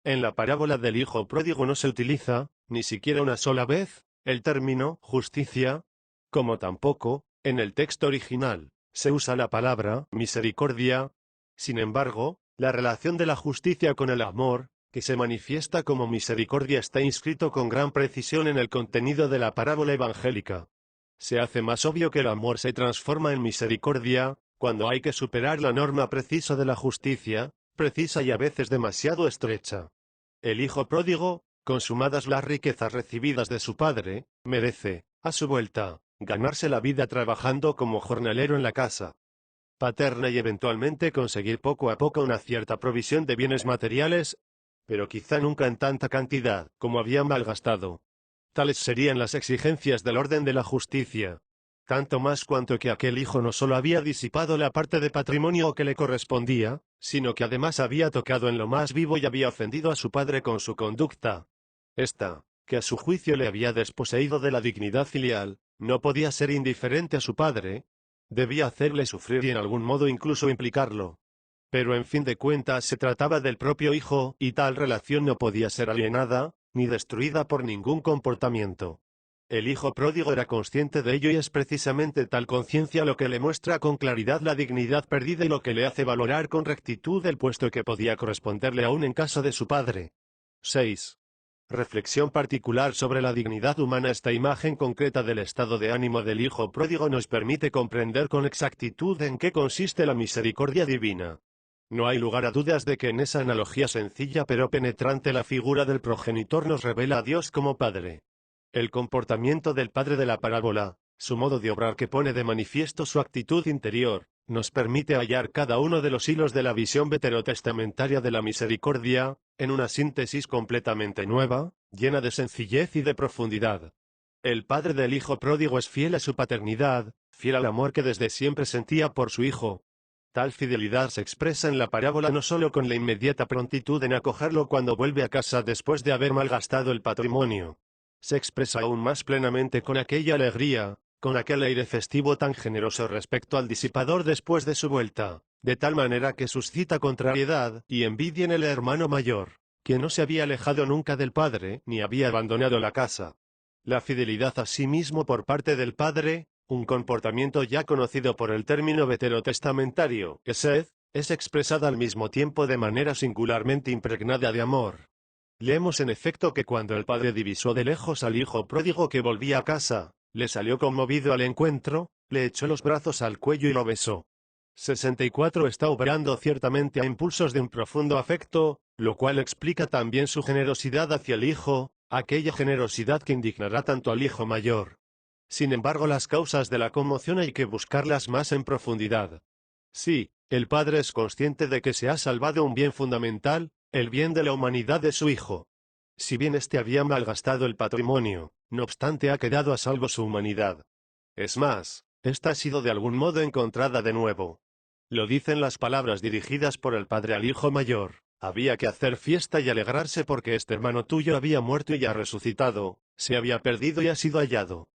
En la parábola del hijo pródigo no se utiliza, ni siquiera una sola vez, el término justicia, como tampoco, en el texto original, se usa la palabra misericordia. Sin embargo, la relación de la justicia con el amor, que se manifiesta como misericordia, está inscrito con gran precisión en el contenido de la parábola evangélica. Se hace más obvio que el amor se transforma en misericordia, cuando hay que superar la norma precisa de la justicia, precisa y a veces demasiado estrecha. El hijo pródigo, consumadas las riquezas recibidas de su padre, merece, a su vuelta, ganarse la vida trabajando como jornalero en la casa paterna y eventualmente conseguir poco a poco una cierta provisión de bienes materiales, pero quizá nunca en tanta cantidad como había malgastado. Tales serían las exigencias del orden de la justicia. Tanto más cuanto que aquel hijo no solo había disipado la parte de patrimonio que le correspondía, sino que además había tocado en lo más vivo y había ofendido a su padre con su conducta. Esta, que a su juicio le había desposeído de la dignidad filial, no podía ser indiferente a su padre. Debía hacerle sufrir y en algún modo incluso implicarlo. Pero en fin de cuentas se trataba del propio hijo, y tal relación no podía ser alienada, ni destruida por ningún comportamiento. El hijo pródigo era consciente de ello y es precisamente tal conciencia lo que le muestra con claridad la dignidad perdida y lo que le hace valorar con rectitud el puesto que podía corresponderle aún en casa de su padre. 6. Reflexión particular sobre la dignidad humana. Esta imagen concreta del estado de ánimo del hijo pródigo nos permite comprender con exactitud en qué consiste la misericordia divina. No hay lugar a dudas de que en esa analogía sencilla pero penetrante la figura del progenitor nos revela a Dios como Padre. El comportamiento del padre de la parábola, su modo de obrar que pone de manifiesto su actitud interior, nos permite hallar cada uno de los hilos de la visión veterotestamentaria de la misericordia, en una síntesis completamente nueva, llena de sencillez y de profundidad. El padre del hijo pródigo es fiel a su paternidad, fiel al amor que desde siempre sentía por su hijo. Tal fidelidad se expresa en la parábola no solo con la inmediata prontitud en acogerlo cuando vuelve a casa después de haber malgastado el patrimonio. Se expresa aún más plenamente con aquella alegría, con aquel aire festivo tan generoso respecto al disipador después de su vuelta, de tal manera que suscita contrariedad y envidia en el hermano mayor, que no se había alejado nunca del padre ni había abandonado la casa. La fidelidad a sí mismo por parte del padre, un comportamiento ya conocido por el término veterotestamentario, esed, es expresada al mismo tiempo de manera singularmente impregnada de amor. Leemos en efecto que cuando el padre divisó de lejos al hijo pródigo que volvía a casa, le salió conmovido al encuentro, le echó los brazos al cuello y lo besó. 64 Está obrando ciertamente a impulsos de un profundo afecto, lo cual explica también su generosidad hacia el hijo, aquella generosidad que indignará tanto al hijo mayor. Sin embargo, las causas de la conmoción hay que buscarlas más en profundidad. Sí, el padre es consciente de que se ha salvado un bien fundamental, el bien de la humanidad de su hijo. Si bien éste había malgastado el patrimonio, no obstante ha quedado a salvo su humanidad. Es más, ésta ha sido de algún modo encontrada de nuevo. Lo dicen las palabras dirigidas por el padre al hijo mayor: había que hacer fiesta y alegrarse porque este hermano tuyo había muerto y ha resucitado, se había perdido y ha sido hallado.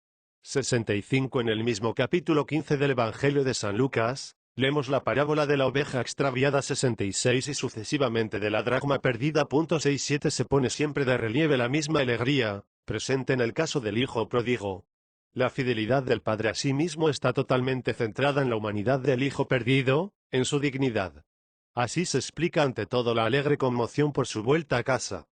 65 En el mismo capítulo 15 del Evangelio de San Lucas, leemos la parábola de la oveja extraviada 66 y sucesivamente de la dracma perdida. 67 Se pone siempre de relieve la misma alegría, presente en el caso del hijo pródigo. La fidelidad del padre a sí mismo está totalmente centrada en la humanidad del hijo perdido, en su dignidad. Así se explica ante todo la alegre conmoción por su vuelta a casa.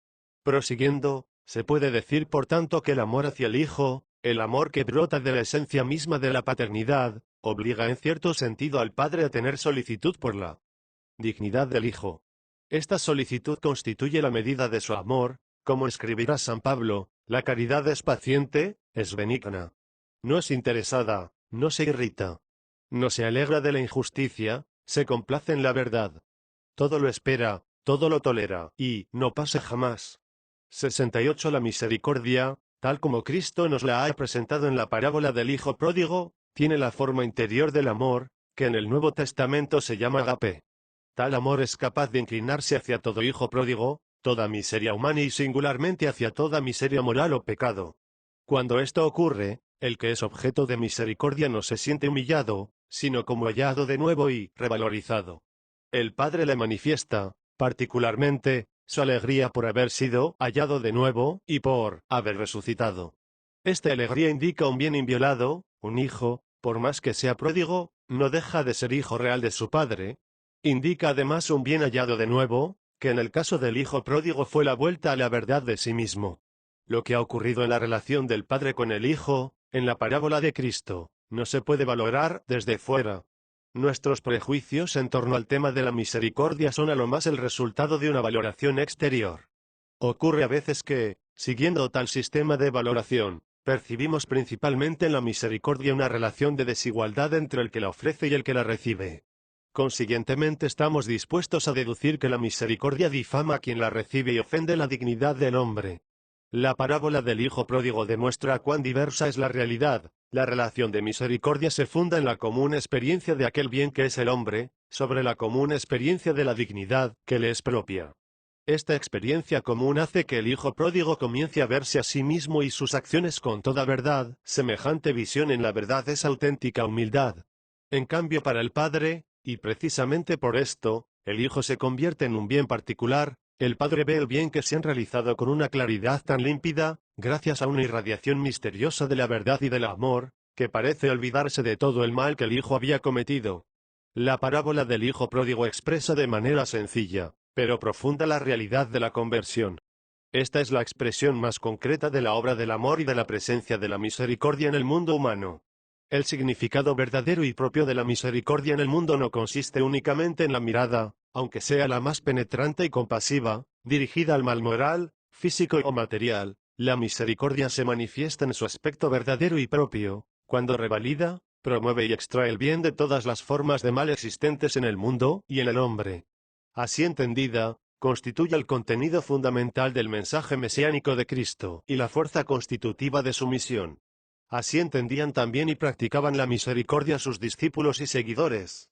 Prosiguiendo, se puede decir por tanto que el amor hacia el hijo, el amor que brota de la esencia misma de la paternidad, obliga en cierto sentido al padre a tener solicitud por la dignidad del hijo. Esta solicitud constituye la medida de su amor, como escribirá San Pablo, La caridad es paciente, es benigna. No es interesada, no se irrita. No se alegra de la injusticia, se complace en la verdad. Todo lo espera, todo lo tolera, y no pasa jamás. 68. La misericordia, tal como Cristo nos la ha presentado en la parábola del Hijo Pródigo, tiene la forma interior del amor, que en el Nuevo Testamento se llama agape. Tal amor es capaz de inclinarse hacia todo hijo pródigo, toda miseria humana y singularmente hacia toda miseria moral o pecado. Cuando esto ocurre, el que es objeto de misericordia no se siente humillado, sino como hallado de nuevo y revalorizado. El Padre le manifiesta, particularmente, su alegría por haber sido hallado de nuevo y por haber resucitado. Esta alegría indica un bien inviolado, un hijo, por más que sea pródigo, no deja de ser hijo real de su padre. Indica además un bien hallado de nuevo, que en el caso del hijo pródigo fue la vuelta a la verdad de sí mismo. Lo que ha ocurrido en la relación del padre con el hijo, en la parábola de Cristo, no se puede valorar desde fuera. Nuestros prejuicios en torno al tema de la misericordia son a lo más el resultado de una valoración exterior. Ocurre a veces que, siguiendo tal sistema de valoración, percibimos principalmente en la misericordia una relación de desigualdad entre el que la ofrece y el que la recibe. Consiguientemente estamos dispuestos a deducir que la misericordia difama a quien la recibe y ofende la dignidad del hombre. La parábola del hijo pródigo demuestra cuán diversa es la realidad. La relación de misericordia se funda en la común experiencia de aquel bien que es el hombre, sobre la común experiencia de la dignidad que le es propia. Esta experiencia común hace que el hijo pródigo comience a verse a sí mismo y sus acciones con toda verdad. Semejante visión en la verdad es auténtica humildad. En cambio, para el padre, y precisamente por esto, el hijo se convierte en un bien particular. El padre ve el bien que se han realizado con una claridad tan límpida, gracias a una irradiación misteriosa de la verdad y del amor, que parece olvidarse de todo el mal que el hijo había cometido. La parábola del hijo pródigo expresa de manera sencilla, pero profunda la realidad de la conversión. Esta es la expresión más concreta de la obra del amor y de la presencia de la misericordia en el mundo humano. El significado verdadero y propio de la misericordia en el mundo no consiste únicamente en la mirada, aunque sea la más penetrante y compasiva, dirigida al mal moral, físico o material. La misericordia se manifiesta en su aspecto verdadero y propio, cuando revalida, promueve y extrae el bien de todas las formas de mal existentes en el mundo y en el hombre. Así entendida, constituye el contenido fundamental del mensaje mesiánico de Cristo y la fuerza constitutiva de su misión. Así entendían también y practicaban la misericordia sus discípulos y seguidores.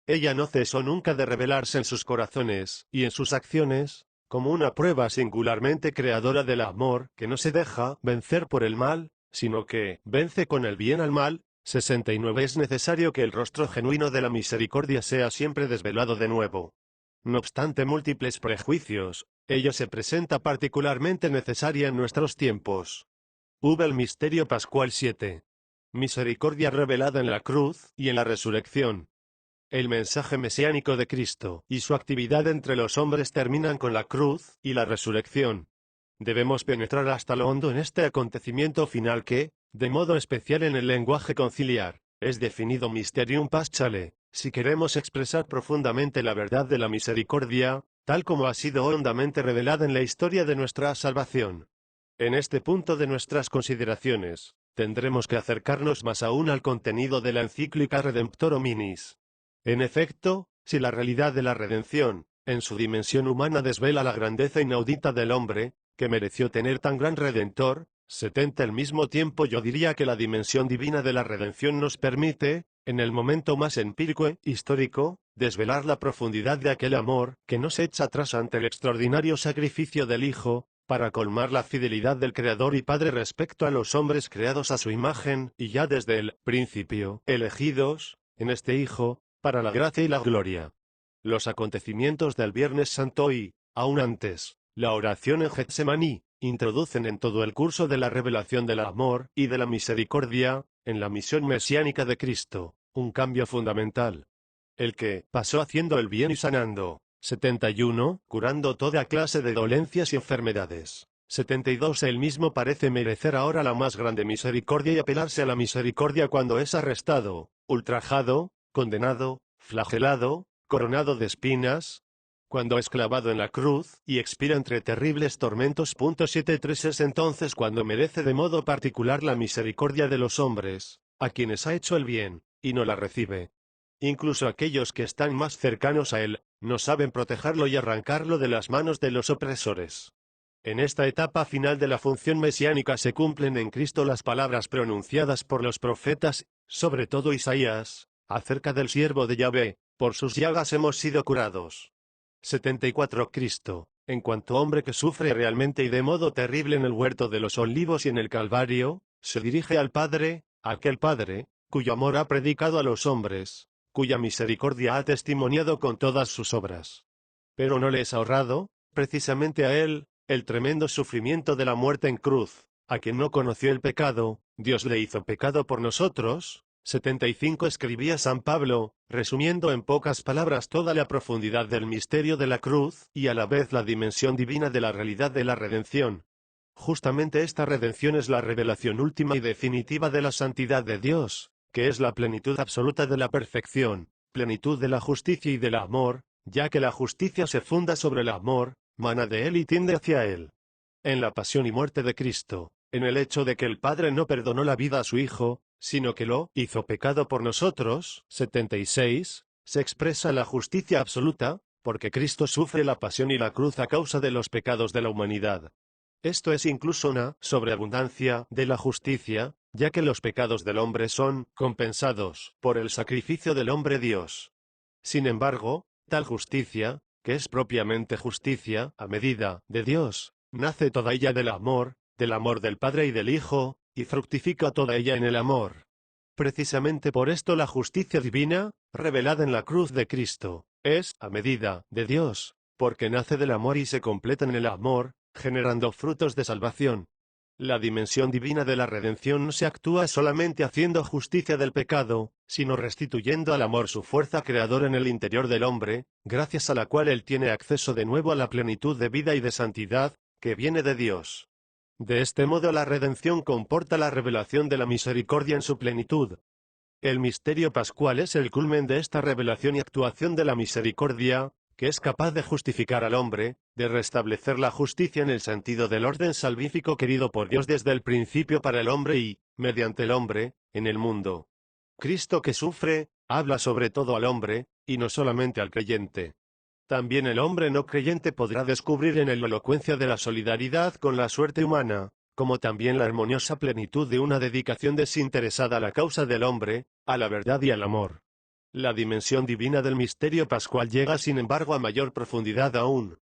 Ella no cesó nunca de revelarse en sus corazones y en sus acciones, como una prueba singularmente creadora del amor que no se deja vencer por el mal, sino que vence con el bien al mal. 69. Es necesario que el rostro genuino de la misericordia sea siempre desvelado de nuevo. No obstante múltiples prejuicios, ella se presenta particularmente necesaria en nuestros tiempos. El misterio pascual 7. Misericordia revelada en la cruz y en la resurrección. El mensaje mesiánico de Cristo y su actividad entre los hombres terminan con la cruz y la resurrección. Debemos penetrar hasta lo hondo en este acontecimiento final que, de modo especial en el lenguaje conciliar, es definido mysterium paschale, si queremos expresar profundamente la verdad de la misericordia, tal como ha sido hondamente revelada en la historia de nuestra salvación. En este punto de nuestras consideraciones, tendremos que acercarnos más aún al contenido de la encíclica Redemptor Hominis. En efecto, si la realidad de la redención, en su dimensión humana desvela la grandeza inaudita del hombre, que mereció tener tan gran Redentor, 70 al mismo tiempo yo diría que la dimensión divina de la redención nos permite, en el momento más empírico e histórico, desvelar la profundidad de aquel amor, que no se echa atrás ante el extraordinario sacrificio del Hijo, para colmar la fidelidad del Creador y Padre respecto a los hombres creados a su imagen, y ya desde el principio, elegidos, en este Hijo, para la gracia y la gloria. Los acontecimientos del Viernes Santo y, aún antes, la oración en Getsemaní, introducen en todo el curso de la revelación del amor y de la misericordia, en la misión mesiánica de Cristo, un cambio fundamental. El que pasó haciendo el bien y sanando. 71, curando toda clase de dolencias y enfermedades. 72. Él mismo parece merecer ahora la más grande misericordia y apelarse a la misericordia cuando es arrestado, ultrajado, condenado, flagelado, coronado de espinas. cuando es clavado en la cruz, y expira entre terribles tormentos. 73 Es entonces cuando merece de modo particular la misericordia de los hombres, a quienes ha hecho el bien, y no la recibe. Incluso aquellos que están más cercanos a él, no saben protegerlo y arrancarlo de las manos de los opresores. En esta etapa final de la función mesiánica se cumplen en Cristo las palabras pronunciadas por los profetas, sobre todo Isaías, acerca del siervo de Yahvé: por sus llagas hemos sido curados. 74 Cristo, en cuanto hombre que sufre realmente y de modo terrible en el huerto de los olivos y en el Calvario, se dirige al Padre, aquel Padre, cuyo amor ha predicado a los hombres, cuya misericordia ha testimoniado con todas sus obras. Pero no le es ahorrado, precisamente a él, el tremendo sufrimiento de la muerte en cruz. A quien no conoció el pecado, Dios le hizo pecado por nosotros. 75 Escribía San Pablo, resumiendo en pocas palabras toda la profundidad del misterio de la cruz, y a la vez la dimensión divina de la realidad de la redención. Justamente esta redención es la revelación última y definitiva de la santidad de Dios, que es la plenitud absoluta de la perfección, plenitud de la justicia y del amor, ya que la justicia se funda sobre el amor, mana de él y tiende hacia él. En la pasión y muerte de Cristo, en el hecho de que el Padre no perdonó la vida a su Hijo, sino que lo hizo pecado por nosotros. 76, se expresa la justicia absoluta, porque Cristo sufre la pasión y la cruz a causa de los pecados de la humanidad. Esto es incluso una sobreabundancia de la justicia, ya que los pecados del hombre son compensados por el sacrificio del hombre Dios. Sin embargo, tal justicia, que es propiamente justicia a medida de Dios, nace toda ella del amor del Padre y del Hijo, y fructifica toda ella en el amor. Precisamente por esto la justicia divina, revelada en la cruz de Cristo, es a medida de Dios, porque nace del amor y se completa en el amor, generando frutos de salvación. La dimensión divina de la redención no se actúa solamente haciendo justicia del pecado, sino restituyendo al amor su fuerza creadora en el interior del hombre, gracias a la cual él tiene acceso de nuevo a la plenitud de vida y de santidad, que viene de Dios. De este modo la redención comporta la revelación de la misericordia en su plenitud. El misterio pascual es el culmen de esta revelación y actuación de la misericordia, que es capaz de justificar al hombre, de restablecer la justicia en el sentido del orden salvífico querido por Dios desde el principio para el hombre y, mediante el hombre, en el mundo. Cristo que sufre, habla sobre todo al hombre, y no solamente al creyente. También el hombre no creyente podrá descubrir en él la elocuencia de la solidaridad con la suerte humana, como también la armoniosa plenitud de una dedicación desinteresada a la causa del hombre, a la verdad y al amor. La dimensión divina del misterio pascual llega sin embargo a mayor profundidad aún.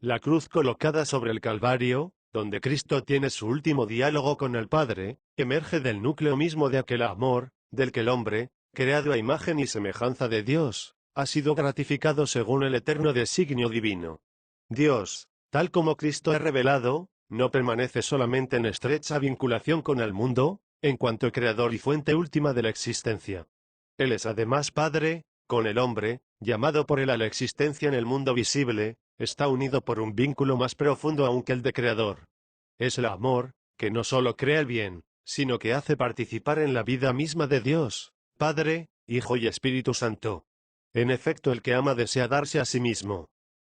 La cruz colocada sobre el Calvario, donde Cristo tiene su último diálogo con el Padre, emerge del núcleo mismo de aquel amor, del que el hombre, creado a imagen y semejanza de Dios, ha sido gratificado según el eterno designio divino. Dios, tal como Cristo ha revelado, no permanece solamente en estrecha vinculación con el mundo, en cuanto creador y fuente última de la existencia. Él es además Padre, con el hombre, llamado por él a la existencia en el mundo visible, está unido por un vínculo más profundo aún que el de creador. Es el amor, que no solo crea el bien, sino que hace participar en la vida misma de Dios, Padre, Hijo y Espíritu Santo. En efecto, el que ama desea darse a sí mismo.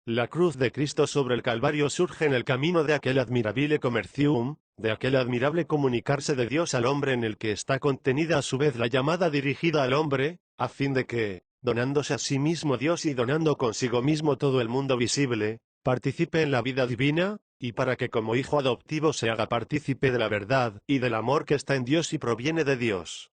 La cruz de Cristo sobre el Calvario surge en el camino de aquel admirabile commercium, de aquel admirable comunicarse de Dios al hombre en el que está contenida a su vez la llamada dirigida al hombre, a fin de que, donándose a sí mismo Dios y donando consigo mismo todo el mundo visible, participe en la vida divina, y para que como hijo adoptivo se haga partícipe de la verdad y del amor que está en Dios y proviene de Dios.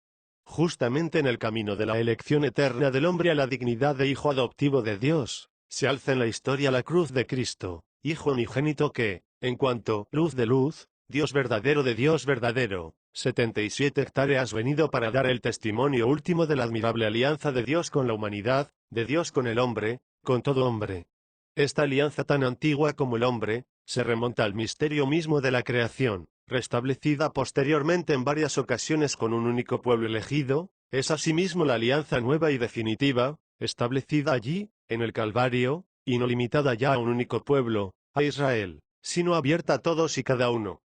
Justamente en el camino de la elección eterna del hombre a la dignidad de hijo adoptivo de Dios, se alza en la historia la cruz de Cristo, Hijo unigénito que, en cuanto luz de luz, Dios verdadero de Dios verdadero, 77 hectáreas venido para dar el testimonio último de la admirable alianza de Dios con la humanidad, de Dios con el hombre, con todo hombre. Esta alianza tan antigua como el hombre, se remonta al misterio mismo de la creación, restablecida posteriormente en varias ocasiones con un único pueblo elegido, es asimismo la alianza nueva y definitiva, establecida allí, en el Calvario, y no limitada ya a un único pueblo, a Israel, sino abierta a todos y cada uno.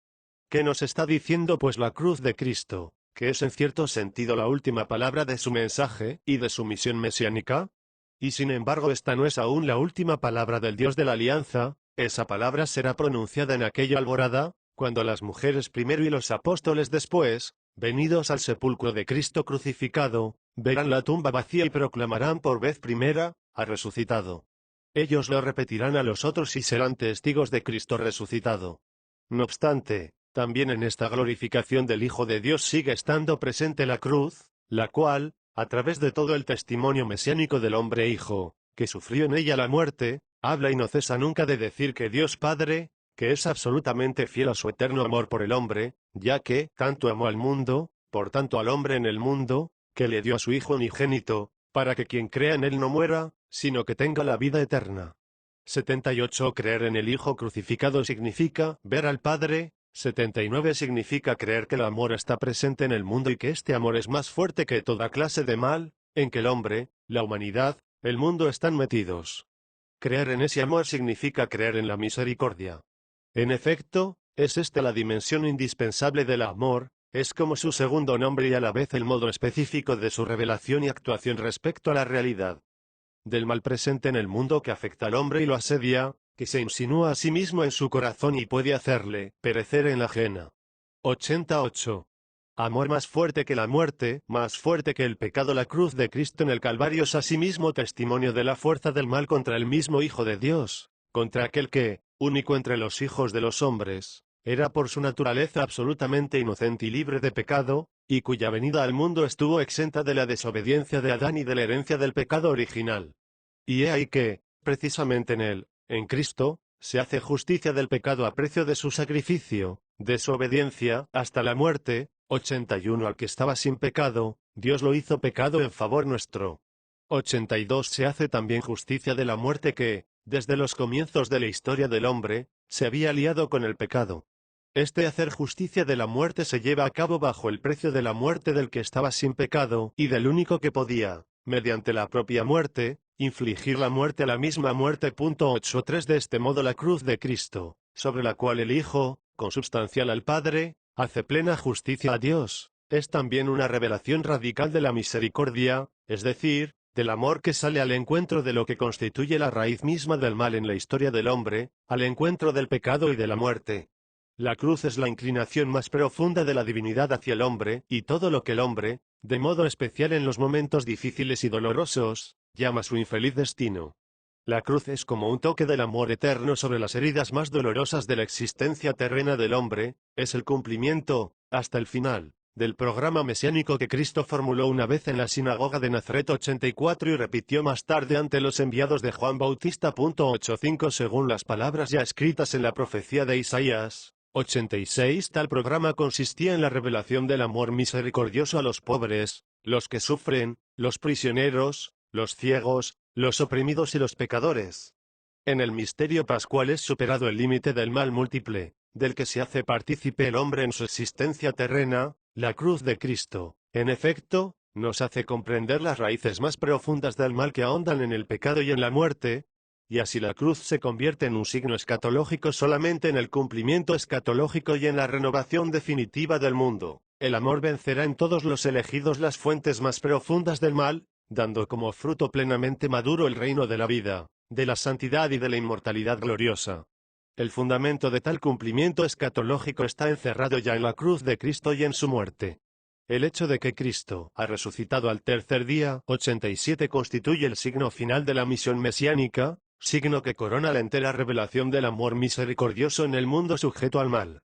¿Qué nos está diciendo pues la cruz de Cristo, que es en cierto sentido la última palabra de su mensaje y de su misión mesiánica? Y sin embargo esta no es aún la última palabra del Dios de la alianza, esa palabra será pronunciada en aquella alborada, cuando las mujeres primero y los apóstoles después, venidos al sepulcro de Cristo crucificado, verán la tumba vacía y proclamarán por vez primera, ha resucitado. Ellos lo repetirán a los otros y serán testigos de Cristo resucitado. No obstante, también en esta glorificación del Hijo de Dios sigue estando presente la cruz, la cual, a través de todo el testimonio mesiánico del hombre Hijo, que sufrió en ella la muerte, habla y no cesa nunca de decir que Dios Padre, que es absolutamente fiel a su eterno amor por el hombre, ya que tanto amó al mundo, por tanto al hombre en el mundo, que le dio a su Hijo unigénito, para que quien crea en él no muera, sino que tenga la vida eterna. 78. Creer en el Hijo crucificado significa ver al Padre. 79. Significa creer que el amor está presente en el mundo y que este amor es más fuerte que toda clase de mal, en que el hombre, la humanidad, el mundo están metidos. Creer en ese amor significa creer en la misericordia. En efecto, es esta la dimensión indispensable del amor, es como su segundo nombre y a la vez el modo específico de su revelación y actuación respecto a la realidad del mal presente en el mundo que afecta al hombre y lo asedia, que se insinúa a sí mismo en su corazón y puede hacerle perecer en la ajena. 88. Amor más fuerte que la muerte, más fuerte que el pecado. La cruz de Cristo en el Calvario es asimismo testimonio de la fuerza del mal contra el mismo Hijo de Dios, contra aquel que, único entre los hijos de los hombres, era por su naturaleza absolutamente inocente y libre de pecado, y cuya venida al mundo estuvo exenta de la desobediencia de Adán y de la herencia del pecado original. Y he ahí que, precisamente en él, en Cristo, se hace justicia del pecado a precio de su sacrificio, de su obediencia, hasta la muerte. 81. Al que estaba sin pecado, Dios lo hizo pecado en favor nuestro. 82. Se hace también justicia de la muerte que, desde los comienzos de la historia del hombre, se había aliado con el pecado. Este hacer justicia de la muerte se lleva a cabo bajo el precio de la muerte del que estaba sin pecado y del único que podía, mediante la propia muerte, infligir la muerte a la misma muerte. 83. De este modo la cruz de Cristo, sobre la cual el Hijo, consubstancial al Padre, hace plena justicia a Dios, es también una revelación radical de la misericordia, es decir, del amor que sale al encuentro de lo que constituye la raíz misma del mal en la historia del hombre, al encuentro del pecado y de la muerte. La cruz es la inclinación más profunda de la divinidad hacia el hombre, y todo lo que el hombre, de modo especial en los momentos difíciles y dolorosos, llama su infeliz destino. La cruz es como un toque del amor eterno sobre las heridas más dolorosas de la existencia terrena del hombre, es el cumplimiento, hasta el final, del programa mesiánico que Cristo formuló una vez en la sinagoga de Nazaret 84 y repitió más tarde ante los enviados de Juan Bautista. 85. Según las palabras ya escritas en la profecía de Isaías 86. Tal programa consistía en la revelación del amor misericordioso a los pobres, los que sufren, los prisioneros, los ciegos, los oprimidos y los pecadores. En el misterio pascual es superado el límite del mal múltiple, del que se hace partícipe el hombre en su existencia terrena. La cruz de Cristo, en efecto, nos hace comprender las raíces más profundas del mal que ahondan en el pecado y en la muerte, y así la cruz se convierte en un signo escatológico solamente en el cumplimiento escatológico y en la renovación definitiva del mundo. El amor vencerá en todos los elegidos las fuentes más profundas del mal, dando como fruto plenamente maduro el reino de la vida, de la santidad y de la inmortalidad gloriosa. El fundamento de tal cumplimiento escatológico está encerrado ya en la cruz de Cristo y en su muerte. El hecho de que Cristo ha resucitado al tercer día, 87, constituye el signo final de la misión mesiánica, signo que corona la entera revelación del amor misericordioso en el mundo sujeto al mal.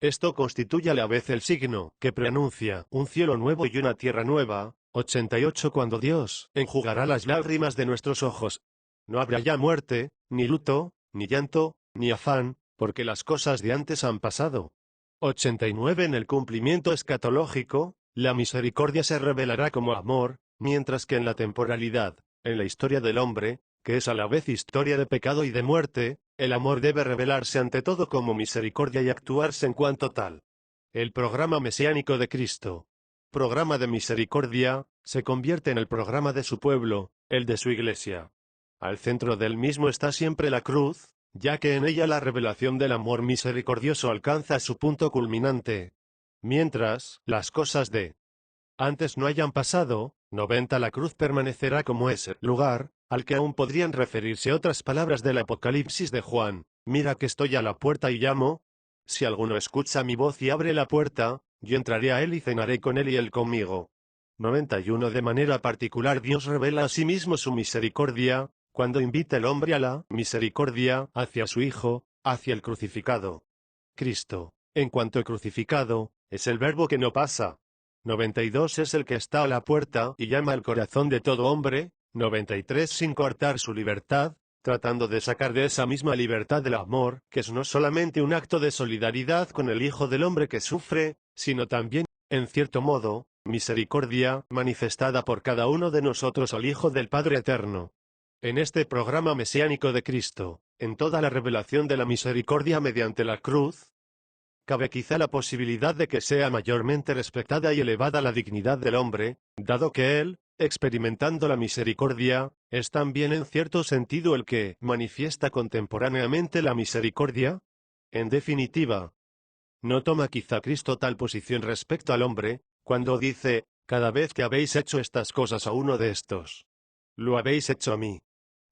Esto constituye a la vez el signo que preanuncia un cielo nuevo y una tierra nueva. 88. Cuando Dios enjugará las lágrimas de nuestros ojos, no habrá ya muerte, ni luto, ni llanto, ni afán, porque las cosas de antes han pasado. 89. En el cumplimiento escatológico, la misericordia se revelará como amor, mientras que en la temporalidad, en la historia del hombre, que es a la vez historia de pecado y de muerte, el amor debe revelarse ante todo como misericordia y actuarse en cuanto tal. El programa mesiánico de Cristo, programa de misericordia, se convierte en el programa de su pueblo, el de su iglesia. Al centro del mismo está siempre la cruz, ya que en ella la revelación del amor misericordioso alcanza su punto culminante. Mientras, las cosas de antes no hayan pasado. 90 La cruz permanecerá como es el lugar, al que aún podrían referirse otras palabras del Apocalipsis de Juan. Mira que estoy a la puerta y llamo. Si alguno escucha mi voz y abre la puerta, yo entraré a él y cenaré con él y él conmigo. 91 De manera particular Dios revela a sí mismo su misericordia, cuando invita el hombre a la misericordia hacia su Hijo, hacia el crucificado. Cristo, en cuanto crucificado, es el verbo que no pasa. 92 Es el que está a la puerta y llama al corazón de todo hombre. 93 Sin coartar su libertad, tratando de sacar de esa misma libertad el amor, que es no solamente un acto de solidaridad con el Hijo del Hombre que sufre, sino también, en cierto modo, misericordia manifestada por cada uno de nosotros al Hijo del Padre Eterno. En este programa mesiánico de Cristo, en toda la revelación de la misericordia mediante la cruz, cabe quizá la posibilidad de que sea mayormente respetada y elevada la dignidad del hombre, dado que él, experimentando la misericordia, es también en cierto sentido el que manifiesta contemporáneamente la misericordia. En definitiva, ¿no toma quizá Cristo tal posición respecto al hombre, cuando dice, cada vez que habéis hecho estas cosas a uno de estos, lo habéis hecho a mí?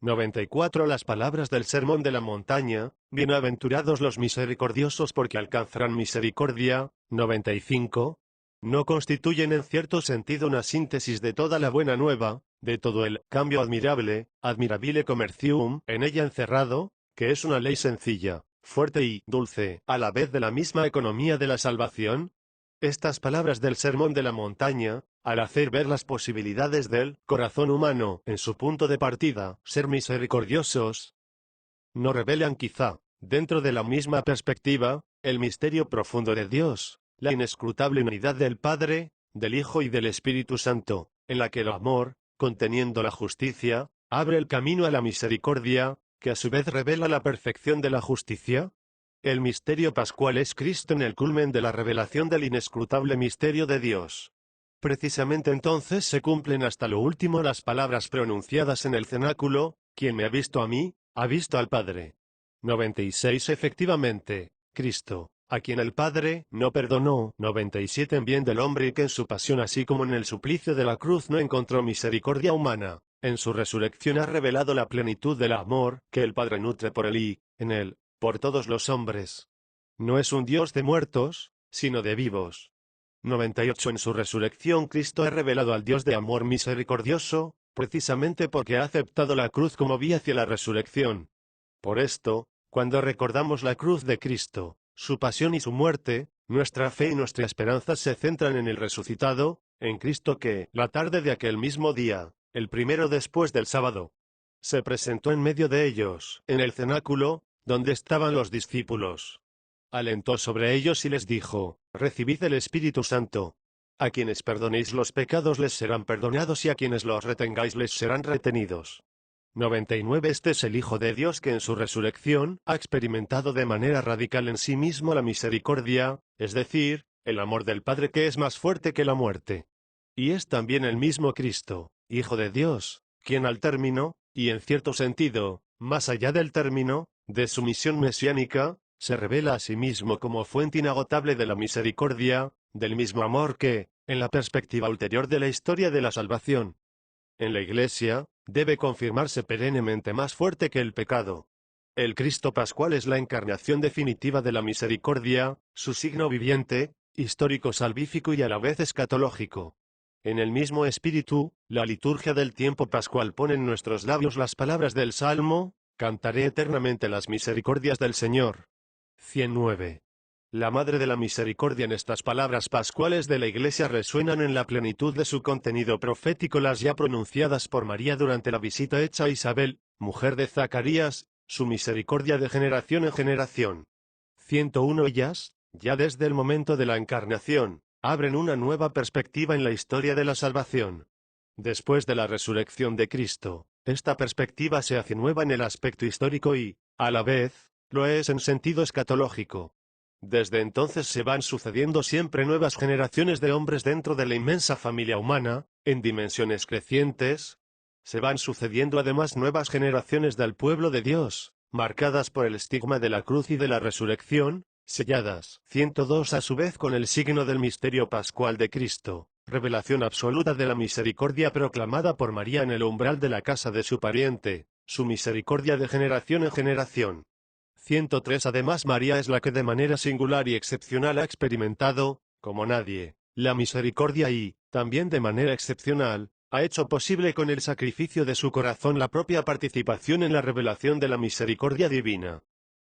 94 Las palabras del Sermón de la Montaña, bienaventurados los misericordiosos porque alcanzarán misericordia. 95 No constituyen en cierto sentido una síntesis de toda la buena nueva, de todo el cambio admirable, admirabile commercium, en ella encerrado, que es una ley sencilla, fuerte y dulce, a la vez de la misma economía de la salvación. Estas palabras del Sermón de la Montaña, al hacer ver las posibilidades del corazón humano en su punto de partida, ser misericordiosos, no revelan quizá, dentro de la misma perspectiva, el misterio profundo de Dios, la inescrutable unidad del Padre, del Hijo y del Espíritu Santo, en la que el amor, conteniendo la justicia, abre el camino a la misericordia, que a su vez revela la perfección de la justicia. El misterio pascual es Cristo en el culmen de la revelación del inescrutable misterio de Dios. Precisamente entonces se cumplen hasta lo último las palabras pronunciadas en el cenáculo: quien me ha visto a mí, ha visto al Padre. 96 Efectivamente, Cristo, a quien el Padre no perdonó. 97 En bien del hombre y que en su pasión así como en el suplicio de la cruz no encontró misericordia humana, en su resurrección ha revelado la plenitud del amor que el Padre nutre por él y, en él, por todos los hombres. No es un Dios de muertos, sino de vivos. 98 En su resurrección Cristo ha revelado al Dios de amor misericordioso, precisamente porque ha aceptado la cruz como vía hacia la resurrección. Por esto, cuando recordamos la cruz de Cristo, su pasión y su muerte, nuestra fe y nuestra esperanza se centran en el resucitado, en Cristo que, la tarde de aquel mismo día, el primero después del sábado, se presentó en medio de ellos, en el cenáculo, donde estaban los discípulos. Alentó sobre ellos y les dijo: recibid el Espíritu Santo. A quienes perdonéis los pecados les serán perdonados y a quienes los retengáis les serán retenidos. 99 Este es el Hijo de Dios que en su resurrección ha experimentado de manera radical en sí mismo la misericordia, es decir, el amor del Padre que es más fuerte que la muerte. Y es también el mismo Cristo, Hijo de Dios, quien al término, y en cierto sentido, más allá del término, de su misión mesiánica, se revela a sí mismo como fuente inagotable de la misericordia, del mismo amor que, en la perspectiva ulterior de la historia de la salvación, en la Iglesia, debe confirmarse perennemente más fuerte que el pecado. El Cristo pascual es la encarnación definitiva de la misericordia, su signo viviente, histórico salvífico y a la vez escatológico. En el mismo espíritu, la liturgia del tiempo pascual pone en nuestros labios las palabras del Salmo: cantaré eternamente las misericordias del Señor. 109. La Madre de la Misericordia. En estas palabras pascuales de la Iglesia resuenan en la plenitud de su contenido profético las ya pronunciadas por María durante la visita hecha a Isabel, mujer de Zacarías, su misericordia de generación en generación. 101 Ellas, ya desde el momento de la encarnación, abren una nueva perspectiva en la historia de la salvación. Después de la resurrección de Cristo, esta perspectiva se hace nueva en el aspecto histórico y, a la vez, lo es en sentido escatológico. Desde entonces se van sucediendo siempre nuevas generaciones de hombres dentro de la inmensa familia humana, en dimensiones crecientes. Se van sucediendo además nuevas generaciones del pueblo de Dios, marcadas por el estigma de la cruz y de la resurrección, selladas 102 a su vez con el signo del misterio pascual de Cristo, Revelación absoluta de la misericordia proclamada por María en el umbral de la casa de su pariente, su misericordia de generación en generación. 103. Además, María es la que de manera singular y excepcional ha experimentado, como nadie, la misericordia y, también de manera excepcional, ha hecho posible con el sacrificio de su corazón la propia participación en la revelación de la misericordia divina.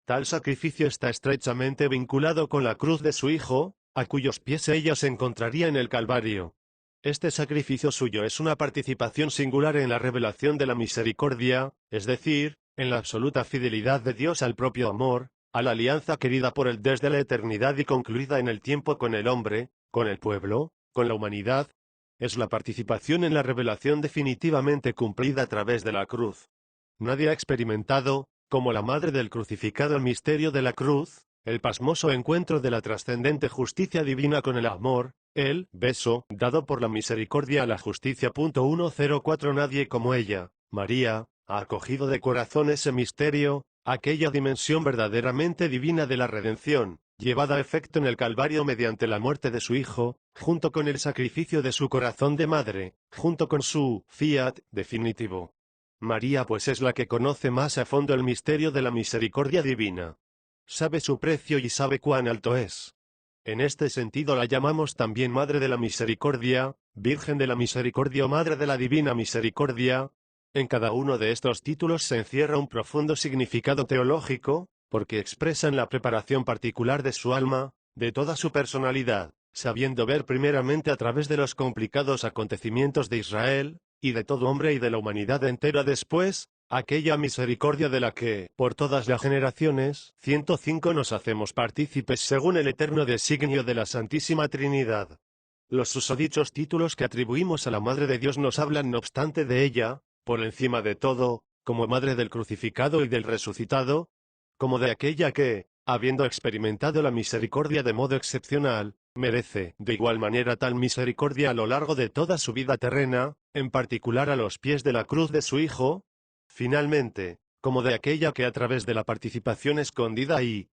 Tal sacrificio está estrechamente vinculado con la cruz de su Hijo, a cuyos pies ella se encontraría en el Calvario. Este sacrificio suyo es una participación singular en la revelación de la misericordia, es decir, en la absoluta fidelidad de Dios al propio amor, a la alianza querida por él desde la eternidad y concluida en el tiempo con el hombre, con el pueblo, con la humanidad. Es la participación en la revelación definitivamente cumplida a través de la cruz. Nadie ha experimentado, como la madre del crucificado, el misterio de la cruz, el pasmoso encuentro de la trascendente justicia divina con el amor, el beso dado por la misericordia a la justicia. 104. Nadie como ella, María, ha acogido de corazón ese misterio, aquella dimensión verdaderamente divina de la redención, llevada a efecto en el Calvario mediante la muerte de su Hijo, junto con el sacrificio de su corazón de madre, junto con su fiat definitivo. María pues es la que conoce más a fondo el misterio de la misericordia divina. Sabe su precio y sabe cuán alto es. En este sentido la llamamos también Madre de la Misericordia, Virgen de la Misericordia o Madre de la Divina Misericordia. En cada uno de estos títulos se encierra un profundo significado teológico, porque expresan la preparación particular de su alma, de toda su personalidad, sabiendo ver primeramente a través de los complicados acontecimientos de Israel, y de todo hombre y de la humanidad entera después, aquella misericordia de la que, por todas las generaciones, 105 nos hacemos partícipes según el eterno designio de la Santísima Trinidad. Los susodichos títulos que atribuimos a la Madre de Dios nos hablan no obstante de ella, por encima de todo, como Madre del crucificado y del resucitado, como de aquella que, habiendo experimentado la misericordia de modo excepcional, merece de igual manera tal misericordia a lo largo de toda su vida terrena, en particular a los pies de la cruz de su Hijo. Finalmente, como de aquella que a través de la participación escondida y,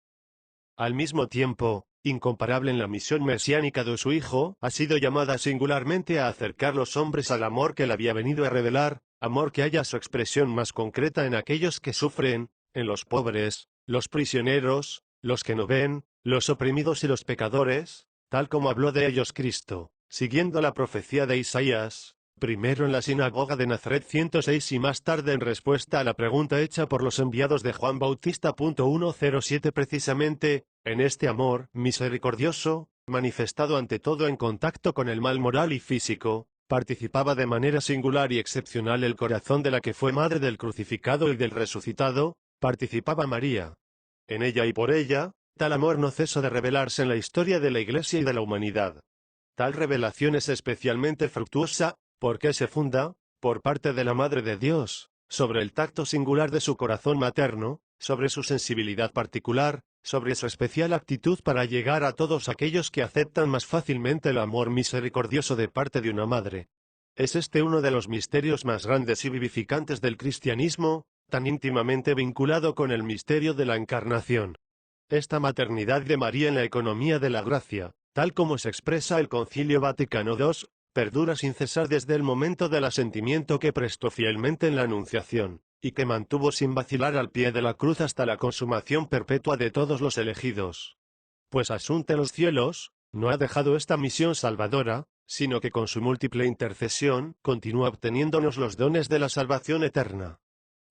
al mismo tiempo, incomparable en la misión mesiánica de su Hijo, ha sido llamada singularmente a acercar los hombres al amor que él había venido a revelar, amor que halla su expresión más concreta en aquellos que sufren, en los pobres, los prisioneros, los que no ven, los oprimidos y los pecadores, tal como habló de ellos Cristo, siguiendo la profecía de Isaías, primero en la sinagoga de Nazaret 106 y más tarde en respuesta a la pregunta hecha por los enviados de Juan Bautista. 107. Precisamente, en este amor misericordioso, manifestado ante todo en contacto con el mal moral y físico, participaba de manera singular y excepcional el corazón de la que fue madre del crucificado y del resucitado, participaba María. En ella y por ella, tal amor no cesa de revelarse en la historia de la Iglesia y de la humanidad. Tal revelación es especialmente fructuosa, porque se funda, por parte de la Madre de Dios, sobre el tacto singular de su corazón materno, sobre su sensibilidad particular, sobre su especial aptitud para llegar a todos aquellos que aceptan más fácilmente el amor misericordioso de parte de una madre. Es este uno de los misterios más grandes y vivificantes del cristianismo, tan íntimamente vinculado con el misterio de la encarnación. Esta maternidad de María en la economía de la gracia, tal como se expresa el Concilio Vaticano II, perdura sin cesar desde el momento del asentimiento que prestó fielmente en la Anunciación, y que mantuvo sin vacilar al pie de la cruz hasta la consumación perpetua de todos los elegidos. Pues asunta en los cielos, no ha dejado esta misión salvadora, sino que con su múltiple intercesión, continúa obteniéndonos los dones de la salvación eterna.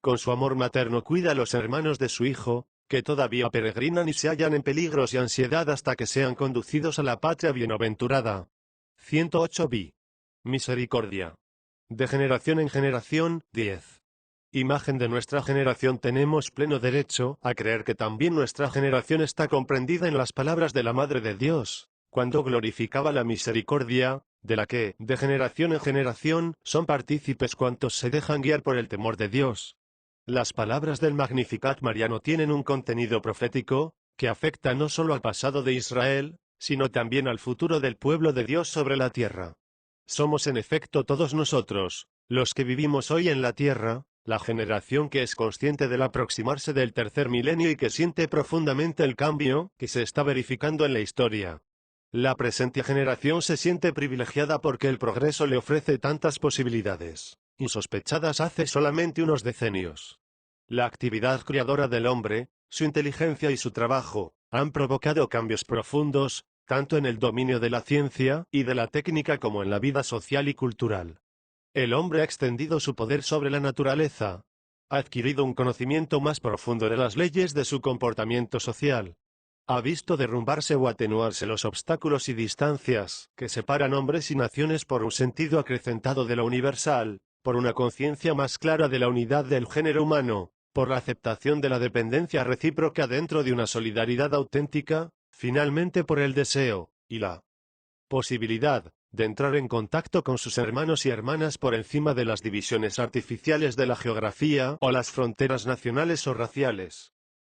Con su amor materno cuida a los hermanos de su Hijo, que todavía peregrinan y se hallan en peligros y ansiedad hasta que sean conducidos a la patria bienaventurada. 108 b. Misericordia. De generación en generación. 10. Imagen de nuestra generación. Tenemos pleno derecho a creer que también nuestra generación está comprendida en las palabras de la Madre de Dios, cuando glorificaba la misericordia, de la que, de generación en generación, son partícipes cuantos se dejan guiar por el temor de Dios. Las palabras del Magnificat mariano tienen un contenido profético, que afecta no solo al pasado de Israel, sino también al futuro del pueblo de Dios sobre la tierra. Somos en efecto todos nosotros, los que vivimos hoy en la tierra, la generación que es consciente del aproximarse del tercer milenio y que siente profundamente el cambio que se está verificando en la historia. La presente generación se siente privilegiada porque el progreso le ofrece tantas posibilidades, insospechadas hace solamente unos decenios. La actividad creadora del hombre, su inteligencia y su trabajo, han provocado cambios profundos, tanto en el dominio de la ciencia y de la técnica como en la vida social y cultural. El hombre ha extendido su poder sobre la naturaleza, ha adquirido un conocimiento más profundo de las leyes de su comportamiento social, ha visto derrumbarse o atenuarse los obstáculos y distancias que separan hombres y naciones por un sentido acrecentado de lo universal, por una conciencia más clara de la unidad del género humano, por la aceptación de la dependencia recíproca dentro de una solidaridad auténtica, finalmente por el deseo, y la posibilidad, de entrar en contacto con sus hermanos y hermanas por encima de las divisiones artificiales de la geografía o las fronteras nacionales o raciales.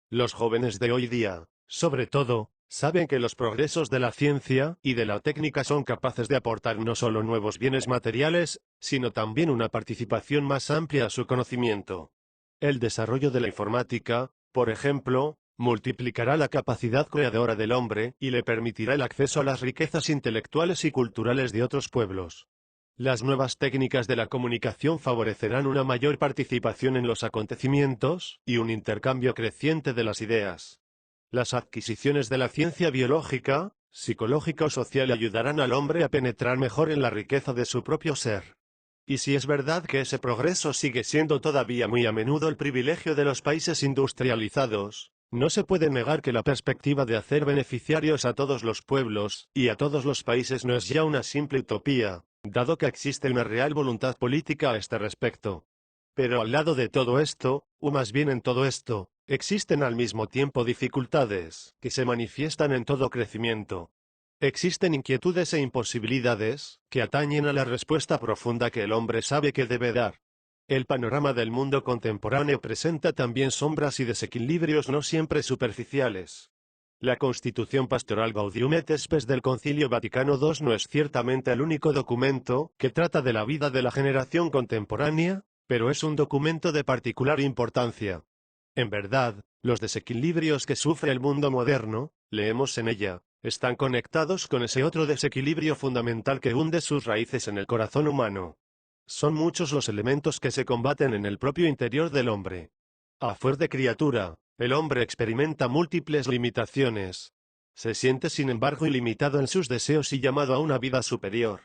Los jóvenes de hoy día, sobre todo, saben que los progresos de la ciencia y de la técnica son capaces de aportar no solo nuevos bienes materiales, sino también una participación más amplia a su conocimiento. El desarrollo de la informática, por ejemplo, multiplicará la capacidad creadora del hombre y le permitirá el acceso a las riquezas intelectuales y culturales de otros pueblos. Las nuevas técnicas de la comunicación favorecerán una mayor participación en los acontecimientos y un intercambio creciente de las ideas. Las adquisiciones de la ciencia biológica, psicológica o social ayudarán al hombre a penetrar mejor en la riqueza de su propio ser. Y si es verdad que ese progreso sigue siendo todavía muy a menudo el privilegio de los países industrializados, no se puede negar que la perspectiva de hacer beneficiarios a todos los pueblos y a todos los países no es ya una simple utopía, dado que existe una real voluntad política a este respecto. Pero al lado de todo esto, o más bien en todo esto, existen al mismo tiempo dificultades que se manifiestan en todo crecimiento. Existen inquietudes e imposibilidades que atañen a la respuesta profunda que el hombre sabe que debe dar. El panorama del mundo contemporáneo presenta también sombras y desequilibrios no siempre superficiales. La Constitución Pastoral Gaudium et Spes del Concilio Vaticano II no es ciertamente el único documento que trata de la vida de la generación contemporánea, pero es un documento de particular importancia. En verdad, los desequilibrios que sufre el mundo moderno, leemos en ella, están conectados con ese otro desequilibrio fundamental que hunde sus raíces en el corazón humano. Son muchos los elementos que se combaten en el propio interior del hombre. A fuer de criatura, el hombre experimenta múltiples limitaciones. Se siente sin embargo ilimitado en sus deseos y llamado a una vida superior.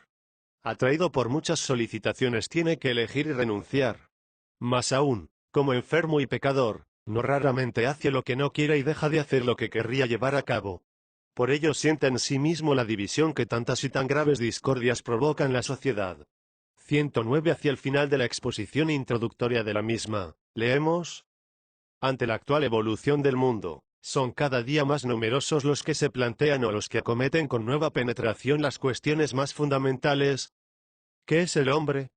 Atraído por muchas solicitaciones tiene que elegir y renunciar. Más aún, como enfermo y pecador, no raramente hace lo que no quiere y deja de hacer lo que querría llevar a cabo. Por ello siente en sí mismo la división que tantas y tan graves discordias provoca en la sociedad. 109 Hacia el final de la exposición introductoria de la misma, leemos: ante la actual evolución del mundo, son cada día más numerosos los que se plantean o los que acometen con nueva penetración las cuestiones más fundamentales. ¿Qué es el hombre?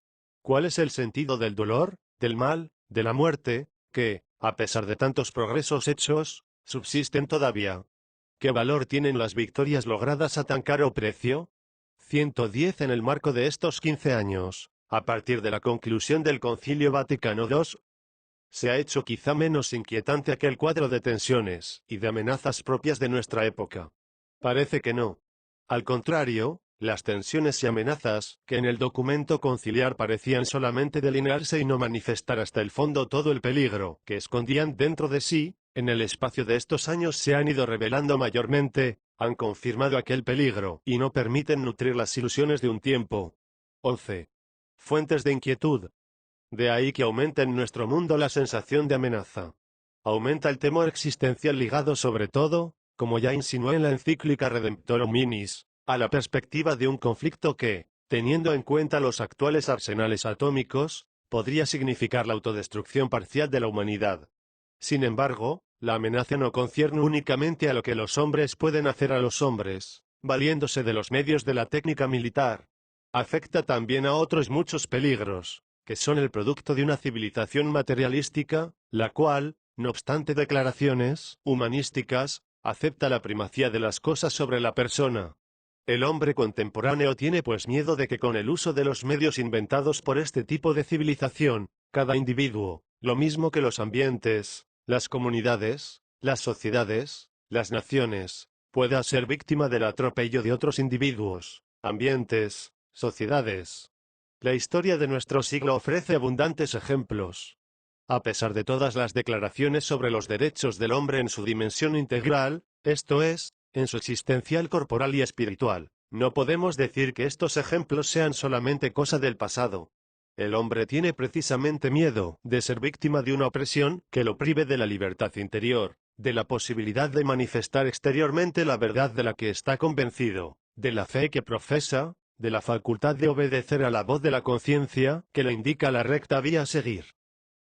¿Cuál es el sentido del dolor, del mal, de la muerte, que, a pesar de tantos progresos hechos, subsisten todavía? ¿Qué valor tienen las victorias logradas a tan caro precio? 110 En el marco de estos 15 años, a partir de la conclusión del Concilio Vaticano II, se ha hecho quizá menos inquietante aquel cuadro de tensiones y de amenazas propias de nuestra época. Parece que no. Al contrario, las tensiones y amenazas, que en el documento conciliar parecían solamente delinearse y no manifestar hasta el fondo todo el peligro que escondían dentro de sí, en el espacio de estos años se han ido revelando mayormente, han confirmado aquel peligro y no permiten nutrir las ilusiones de un tiempo. 11. Fuentes de inquietud. De ahí que aumenta en nuestro mundo la sensación de amenaza. Aumenta el temor existencial ligado sobre todo, como ya insinué en la encíclica Redemptorum Minis, a la perspectiva de un conflicto que, teniendo en cuenta los actuales arsenales atómicos, podría significar la autodestrucción parcial de la humanidad. Sin embargo, la amenaza no concierne únicamente a lo que los hombres pueden hacer a los hombres, valiéndose de los medios de la técnica militar. Afecta también a otros muchos peligros, que son el producto de una civilización materialística, la cual, no obstante declaraciones humanísticas, acepta la primacía de las cosas sobre la persona. El hombre contemporáneo tiene pues miedo de que con el uso de los medios inventados por este tipo de civilización, cada individuo, lo mismo que los ambientes, las comunidades, las sociedades, las naciones, pueda ser víctima del atropello de otros individuos, ambientes, sociedades. La historia de nuestro siglo ofrece abundantes ejemplos. A pesar de todas las declaraciones sobre los derechos del hombre en su dimensión integral, esto es, en su existencial corporal y espiritual, no podemos decir que estos ejemplos sean solamente cosa del pasado. El hombre tiene precisamente miedo de ser víctima de una opresión que lo prive de la libertad interior, de la posibilidad de manifestar exteriormente la verdad de la que está convencido, de la fe que profesa, de la facultad de obedecer a la voz de la conciencia que le indica la recta vía a seguir.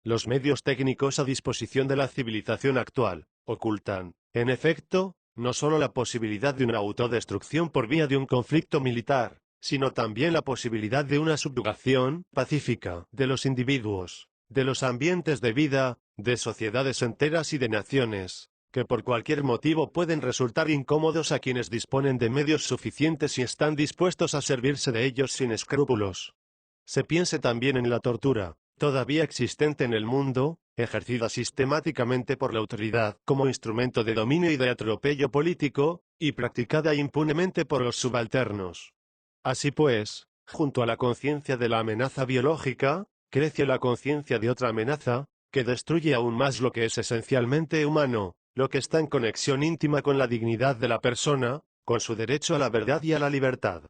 Los medios técnicos a disposición de la civilización actual ocultan, en efecto, no solo la posibilidad de una autodestrucción por vía de un conflicto militar, sino también la posibilidad de una subjugación pacífica de los individuos, de los ambientes de vida, de sociedades enteras y de naciones, que por cualquier motivo pueden resultar incómodos a quienes disponen de medios suficientes y están dispuestos a servirse de ellos sin escrúpulos. Se piense también en la tortura, todavía existente en el mundo, ejercida sistemáticamente por la autoridad como instrumento de dominio y de atropello político, y practicada impunemente por los subalternos. Así pues, junto a la conciencia de la amenaza biológica, crece la conciencia de otra amenaza, que destruye aún más lo que es esencialmente humano, lo que está en conexión íntima con la dignidad de la persona, con su derecho a la verdad y a la libertad.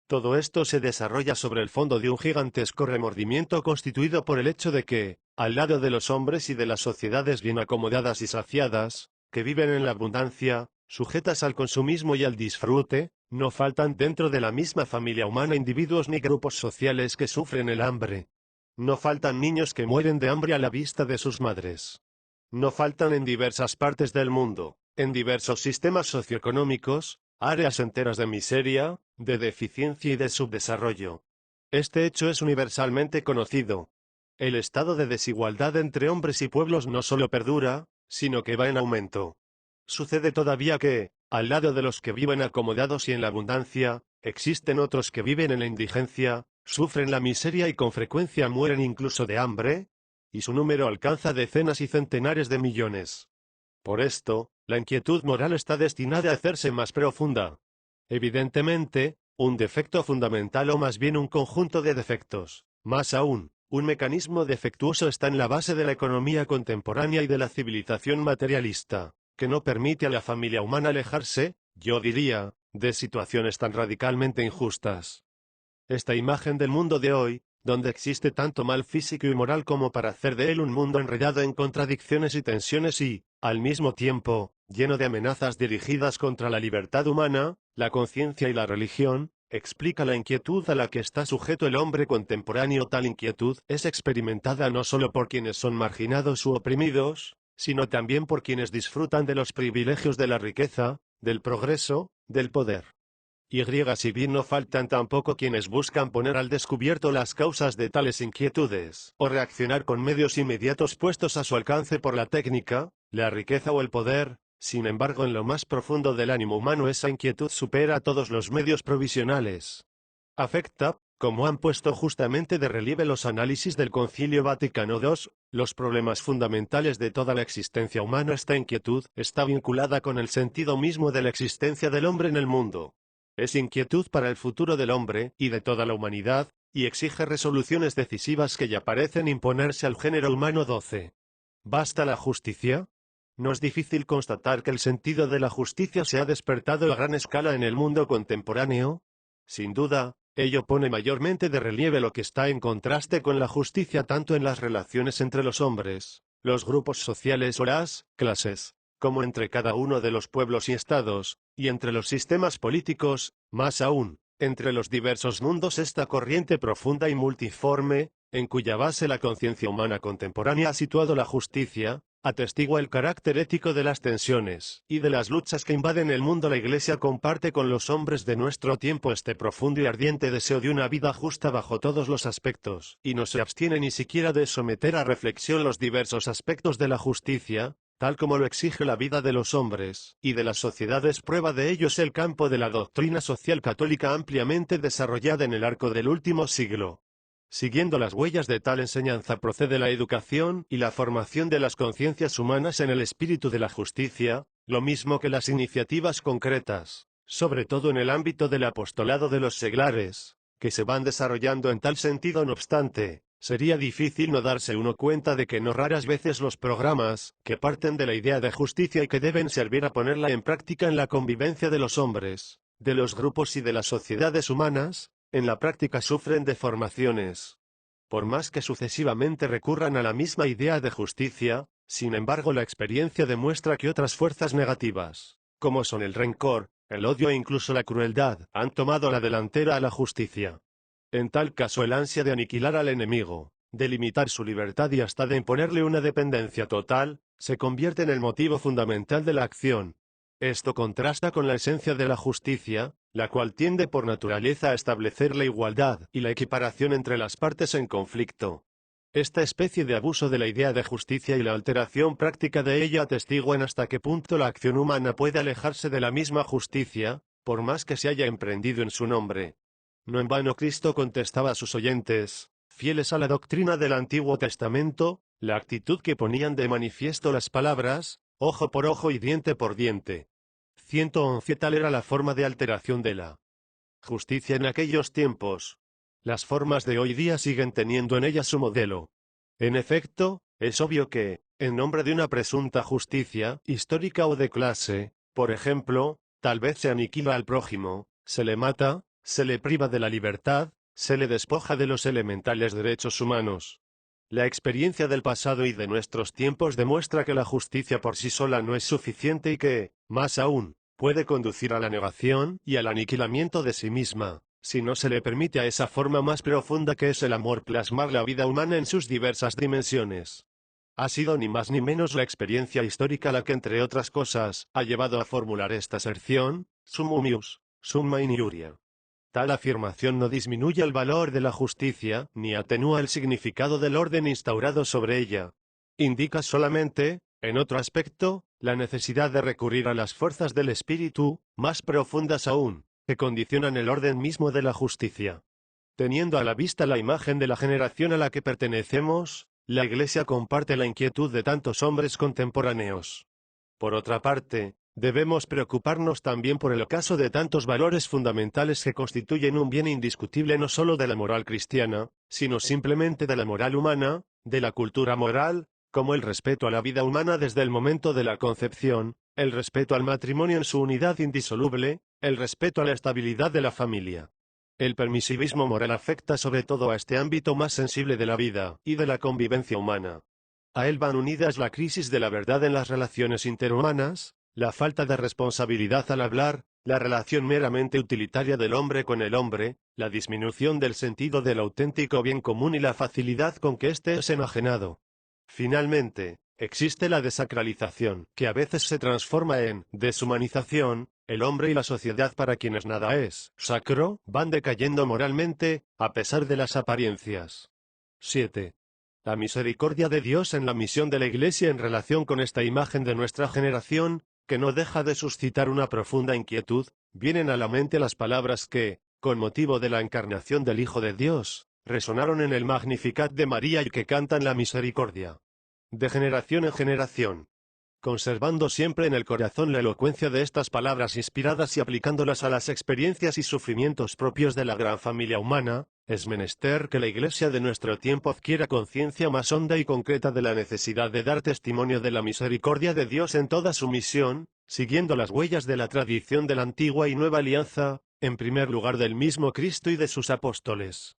Todo esto se desarrolla sobre el fondo de un gigantesco remordimiento constituido por el hecho de que, al lado de los hombres y de las sociedades bien acomodadas y saciadas, que viven en la abundancia, sujetas al consumismo y al disfrute, no faltan dentro de la misma familia humana individuos ni grupos sociales que sufren el hambre. No faltan niños que mueren de hambre a la vista de sus madres. No faltan en diversas partes del mundo, en diversos sistemas socioeconómicos, áreas enteras de miseria, de deficiencia y de subdesarrollo. Este hecho es universalmente conocido. El estado de desigualdad entre hombres y pueblos no solo perdura, sino que va en aumento. Sucede todavía que, al lado de los que viven acomodados y en la abundancia, existen otros que viven en la indigencia, sufren la miseria y con frecuencia mueren incluso de hambre, y su número alcanza decenas y centenares de millones. Por esto, la inquietud moral está destinada a hacerse más profunda. Evidentemente, un defecto fundamental o más bien un conjunto de defectos, más aún, un mecanismo defectuoso está en la base de la economía contemporánea y de la civilización materialista, que no permite a la familia humana alejarse, yo diría, de situaciones tan radicalmente injustas. Esta imagen del mundo de hoy, donde existe tanto mal físico y moral como para hacer de él un mundo enredado en contradicciones y tensiones y, al mismo tiempo, lleno de amenazas dirigidas contra la libertad humana, la conciencia y la religión, explica la inquietud a la que está sujeto el hombre contemporáneo. Tal inquietud es experimentada no solo por quienes son marginados u oprimidos, sino también por quienes disfrutan de los privilegios de la riqueza, del progreso, del poder. Si bien no faltan tampoco quienes buscan poner al descubierto las causas de tales inquietudes, o reaccionar con medios inmediatos puestos a su alcance por la técnica, la riqueza o el poder. Sin embargo, en lo más profundo del ánimo humano esa inquietud supera a todos los medios provisionales. Afecta, como han puesto justamente de relieve los análisis del Concilio Vaticano II, los problemas fundamentales de toda la existencia humana. Esta inquietud está vinculada con el sentido mismo de la existencia del hombre en el mundo. Es inquietud para el futuro del hombre y de toda la humanidad, y exige resoluciones decisivas que ya parecen imponerse al género humano. 12. ¿Basta la justicia? No es difícil constatar que el sentido de la justicia se ha despertado a gran escala en el mundo contemporáneo. Sin duda, ello pone mayormente de relieve lo que está en contraste con la justicia tanto en las relaciones entre los hombres, los grupos sociales o las clases, como entre cada uno de los pueblos y estados, y entre los sistemas políticos, más aún, entre los diversos mundos. Esta corriente profunda y multiforme, en cuya base la conciencia humana contemporánea ha situado la justicia, atestigua el carácter ético de las tensiones y de las luchas que invaden el mundo. La Iglesia comparte con los hombres de nuestro tiempo este profundo y ardiente deseo de una vida justa bajo todos los aspectos, y no se abstiene ni siquiera de someter a reflexión los diversos aspectos de la justicia, tal como lo exige la vida de los hombres y de las sociedades. Prueba de ello es el campo de la doctrina social católica ampliamente desarrollada en el arco del último siglo. Siguiendo las huellas de tal enseñanza procede la educación y la formación de las conciencias humanas en el espíritu de la justicia, lo mismo que las iniciativas concretas, sobre todo en el ámbito del apostolado de los seglares, que se van desarrollando en tal sentido. No obstante, sería difícil no darse uno cuenta de que no raras veces los programas, que parten de la idea de justicia y que deben servir a ponerla en práctica en la convivencia de los hombres, de los grupos y de las sociedades humanas, en la práctica sufren deformaciones. Por más que sucesivamente recurran a la misma idea de justicia, sin embargo la experiencia demuestra que otras fuerzas negativas, como son el rencor, el odio e incluso la crueldad, han tomado la delantera a la justicia. En tal caso el ansia de aniquilar al enemigo, de limitar su libertad y hasta de imponerle una dependencia total, se convierte en el motivo fundamental de la acción. Esto contrasta con la esencia de la justicia, la cual tiende por naturaleza a establecer la igualdad y la equiparación entre las partes en conflicto. Esta especie de abuso de la idea de justicia y la alteración práctica de ella atestiguan hasta qué punto la acción humana puede alejarse de la misma justicia, por más que se haya emprendido en su nombre. No en vano Cristo contestaba a sus oyentes, fieles a la doctrina del Antiguo Testamento, la actitud que ponían de manifiesto las palabras, ojo por ojo y diente por diente. 111. Tal era la forma de alteración de la justicia en aquellos tiempos. Las formas de hoy día siguen teniendo en ella su modelo. En efecto, es obvio que, en nombre de una presunta justicia, histórica o de clase, por ejemplo, tal vez se aniquila al prójimo, se le mata, se le priva de la libertad, se le despoja de los elementales derechos humanos. La experiencia del pasado y de nuestros tiempos demuestra que la justicia por sí sola no es suficiente y que, más aún, puede conducir a la negación y al aniquilamiento de sí misma, si no se le permite a esa forma más profunda que es el amor plasmar la vida humana en sus diversas dimensiones. Ha sido ni más ni menos la experiencia histórica la que, entre otras cosas, ha llevado a formular esta aserción, sumum ius, summa injuria. Tal afirmación no disminuye el valor de la justicia, ni atenúa el significado del orden instaurado sobre ella. Indica solamente, en otro aspecto, la necesidad de recurrir a las fuerzas del espíritu, más profundas aún, que condicionan el orden mismo de la justicia. Teniendo a la vista la imagen de la generación a la que pertenecemos, la Iglesia comparte la inquietud de tantos hombres contemporáneos. Por otra parte, debemos preocuparnos también por el ocaso de tantos valores fundamentales que constituyen un bien indiscutible no solo de la moral cristiana, sino simplemente de la moral humana, de la cultura moral, como el respeto a la vida humana desde el momento de la concepción, el respeto al matrimonio en su unidad indisoluble, el respeto a la estabilidad de la familia. El permisivismo moral afecta sobre todo a este ámbito más sensible de la vida y de la convivencia humana. A él van unidas la crisis de la verdad en las relaciones interhumanas, la falta de responsabilidad al hablar, la relación meramente utilitaria del hombre con el hombre, la disminución del sentido del auténtico bien común y la facilidad con que éste es enajenado. Finalmente, existe la desacralización, que a veces se transforma en deshumanización. El hombre y la sociedad para quienes nada es sacro, van decayendo moralmente, a pesar de las apariencias. 7. La misericordia de Dios en la misión de la Iglesia en relación con esta imagen de nuestra generación, que no deja de suscitar una profunda inquietud, vienen a la mente las palabras que, con motivo de la encarnación del Hijo de Dios, resonaron en el Magnificat de María y que cantan la misericordia. De generación en generación. Conservando siempre en el corazón la elocuencia de estas palabras inspiradas y aplicándolas a las experiencias y sufrimientos propios de la gran familia humana, es menester que la Iglesia de nuestro tiempo adquiera conciencia más honda y concreta de la necesidad de dar testimonio de la misericordia de Dios en toda su misión, siguiendo las huellas de la tradición de la antigua y nueva alianza, en primer lugar del mismo Cristo y de sus apóstoles.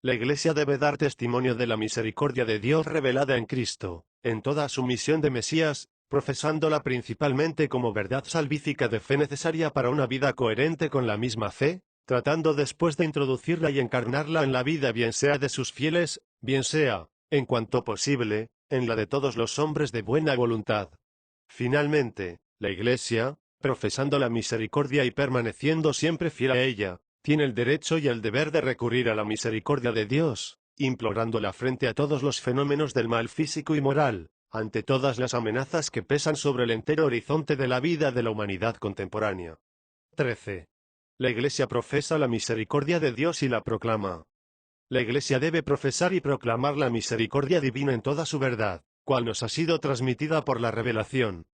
La Iglesia debe dar testimonio de la misericordia de Dios revelada en Cristo, en toda su misión de Mesías, profesándola principalmente como verdad salvífica de fe necesaria para una vida coherente con la misma fe, tratando después de introducirla y encarnarla en la vida bien sea de sus fieles, bien sea, en cuanto posible, en la de todos los hombres de buena voluntad. Finalmente, la Iglesia, profesando la misericordia y permaneciendo siempre fiel a ella, tiene el derecho y el deber de recurrir a la misericordia de Dios, implorándola frente a todos los fenómenos del mal físico y moral, ante todas las amenazas que pesan sobre el entero horizonte de la vida de la humanidad contemporánea. 13. La Iglesia profesa la misericordia de Dios y la proclama. La Iglesia debe profesar y proclamar la misericordia divina en toda su verdad, cual nos ha sido transmitida por la revelación.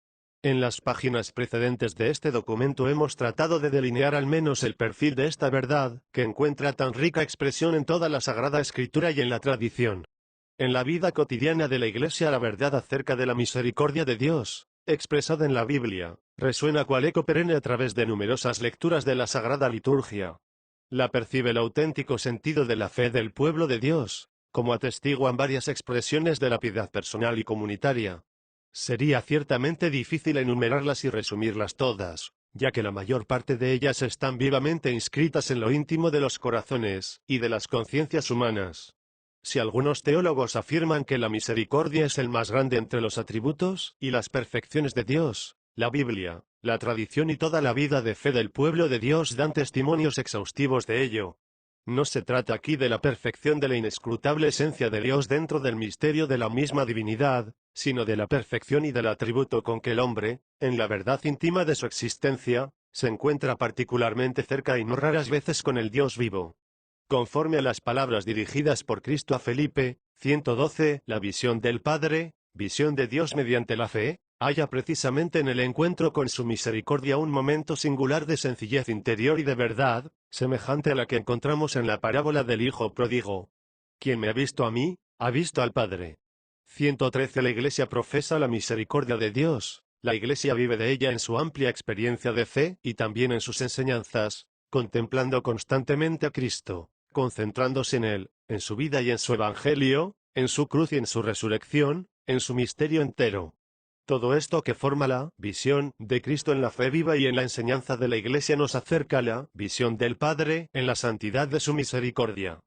En las páginas precedentes de este documento hemos tratado de delinear al menos el perfil de esta verdad, que encuentra tan rica expresión en toda la Sagrada Escritura y en la tradición. En la vida cotidiana de la Iglesia, la verdad acerca de la misericordia de Dios, expresada en la Biblia, resuena cual eco perenne a través de numerosas lecturas de la Sagrada Liturgia. La percibe el auténtico sentido de la fe del pueblo de Dios, como atestiguan varias expresiones de la piedad personal y comunitaria. Sería ciertamente difícil enumerarlas y resumirlas todas, ya que la mayor parte de ellas están vivamente inscritas en lo íntimo de los corazones y de las conciencias humanas. Si algunos teólogos afirman que la misericordia es el más grande entre los atributos y las perfecciones de Dios, la Biblia, la tradición y toda la vida de fe del pueblo de Dios dan testimonios exhaustivos de ello. No se trata aquí de la perfección de la inescrutable esencia de Dios dentro del misterio de la misma divinidad, sino de la perfección y del atributo con que el hombre, en la verdad íntima de su existencia, se encuentra particularmente cerca y no raras veces con el Dios vivo. Conforme a las palabras dirigidas por Cristo a Felipe, 112, la visión del Padre, visión de Dios mediante la fe, halla precisamente en el encuentro con su misericordia un momento singular de sencillez interior y de verdad, semejante a la que encontramos en la parábola del Hijo pródigo. Quien me ha visto a mí, ha visto al Padre. 113 La Iglesia profesa la misericordia de Dios, la Iglesia vive de ella en su amplia experiencia de fe y también en sus enseñanzas, contemplando constantemente a Cristo, concentrándose en Él, en su vida y en su Evangelio, en su cruz y en su resurrección, en su misterio entero. Todo esto que forma la visión de Cristo en la fe viva y en la enseñanza de la Iglesia nos acerca a la visión del Padre en la santidad de su misericordia.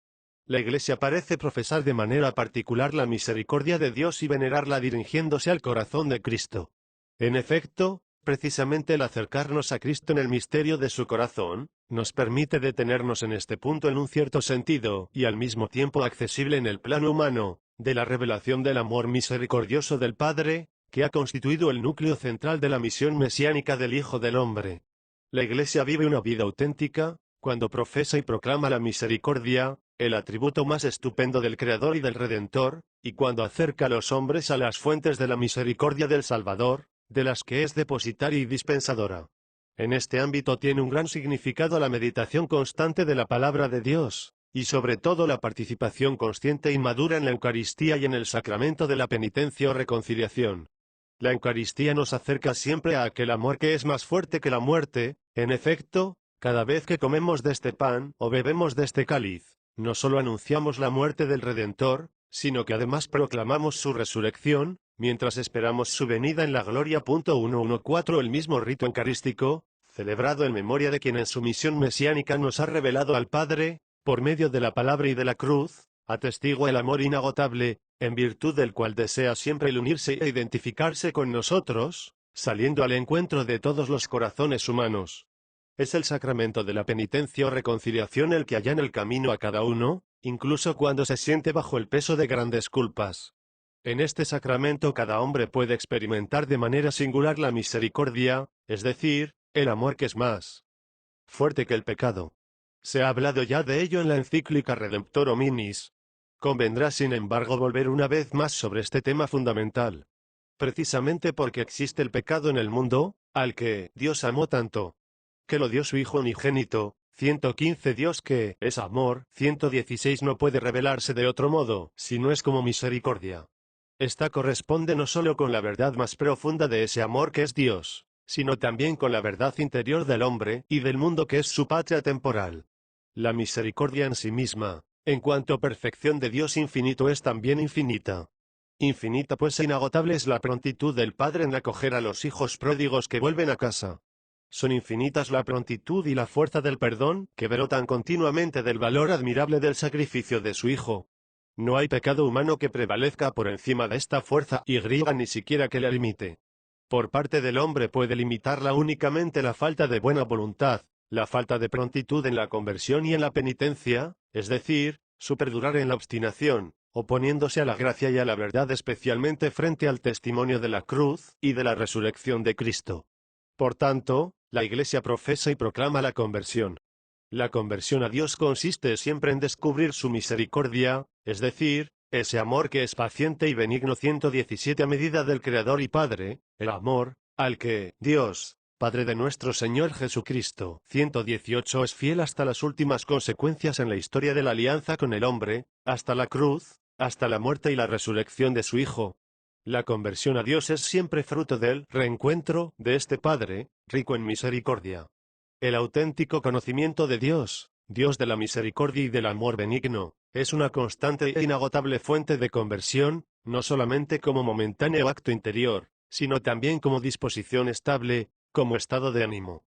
La Iglesia parece profesar de manera particular la misericordia de Dios y venerarla dirigiéndose al corazón de Cristo. En efecto, precisamente el acercarnos a Cristo en el misterio de su corazón, nos permite detenernos en este punto en un cierto sentido, y al mismo tiempo accesible en el plano humano, de la revelación del amor misericordioso del Padre, que ha constituido el núcleo central de la misión mesiánica del Hijo del Hombre. La Iglesia vive una vida auténtica, cuando profesa y proclama la misericordia, el atributo más estupendo del Creador y del Redentor, y cuando acerca a los hombres a las fuentes de la misericordia del Salvador, de las que es depositaria y dispensadora. En este ámbito tiene un gran significado la meditación constante de la palabra de Dios, y sobre todo la participación consciente y madura en la Eucaristía y en el sacramento de la penitencia o reconciliación. La Eucaristía nos acerca siempre a aquel amor que es más fuerte que la muerte. En efecto, cada vez que comemos de este pan o bebemos de este cáliz, no solo anunciamos la muerte del Redentor, sino que además proclamamos su resurrección, mientras esperamos su venida en la gloria. 114 El mismo rito eucarístico, celebrado en memoria de quien en su misión mesiánica nos ha revelado al Padre, por medio de la palabra y de la cruz, atestigua el amor inagotable, en virtud del cual desea siempre el unirse e identificarse con nosotros, saliendo al encuentro de todos los corazones humanos. Es el sacramento de la penitencia o reconciliación el que allana el camino a cada uno, incluso cuando se siente bajo el peso de grandes culpas. En este sacramento cada hombre puede experimentar de manera singular la misericordia, es decir, el amor que es más fuerte que el pecado. Se ha hablado ya de ello en la encíclica Redemptor Hominis. Convendrá sin embargo volver una vez más sobre este tema fundamental. Precisamente porque existe el pecado en el mundo, al que Dios amó tanto, que lo dio su Hijo unigénito. 115 Dios que es amor. 116 No puede revelarse de otro modo, si no es como misericordia. Esta corresponde no solo con la verdad más profunda de ese amor que es Dios, sino también con la verdad interior del hombre y del mundo que es su patria temporal. La misericordia en sí misma, en cuanto perfección de Dios infinito, es también infinita. Infinita pues e inagotable es la prontitud del Padre en acoger a los hijos pródigos que vuelven a casa. Son infinitas la prontitud y la fuerza del perdón, que brotan continuamente del valor admirable del sacrificio de su Hijo. No hay pecado humano que prevalezca por encima de esta fuerza y griega ni siquiera que la limite. Por parte del hombre puede limitarla únicamente la falta de buena voluntad, la falta de prontitud en la conversión y en la penitencia, es decir, su perdurar en la obstinación, oponiéndose a la gracia y a la verdad, especialmente frente al testimonio de la cruz y de la resurrección de Cristo. Por tanto, la Iglesia profesa y proclama la conversión. La conversión a Dios consiste siempre en descubrir su misericordia, es decir, ese amor que es paciente y benigno. 117 A medida del Creador y Padre, el amor, al que Dios, Padre de nuestro Señor Jesucristo, 118 es fiel hasta las últimas consecuencias en la historia de la alianza con el hombre, hasta la cruz, hasta la muerte y la resurrección de su Hijo. La conversión a Dios es siempre fruto del reencuentro de este Padre, rico en misericordia. El auténtico conocimiento de Dios, Dios de la misericordia y del amor benigno, es una constante e inagotable fuente de conversión, no solamente como momentáneo acto interior, sino también como disposición estable, como estado de ánimo.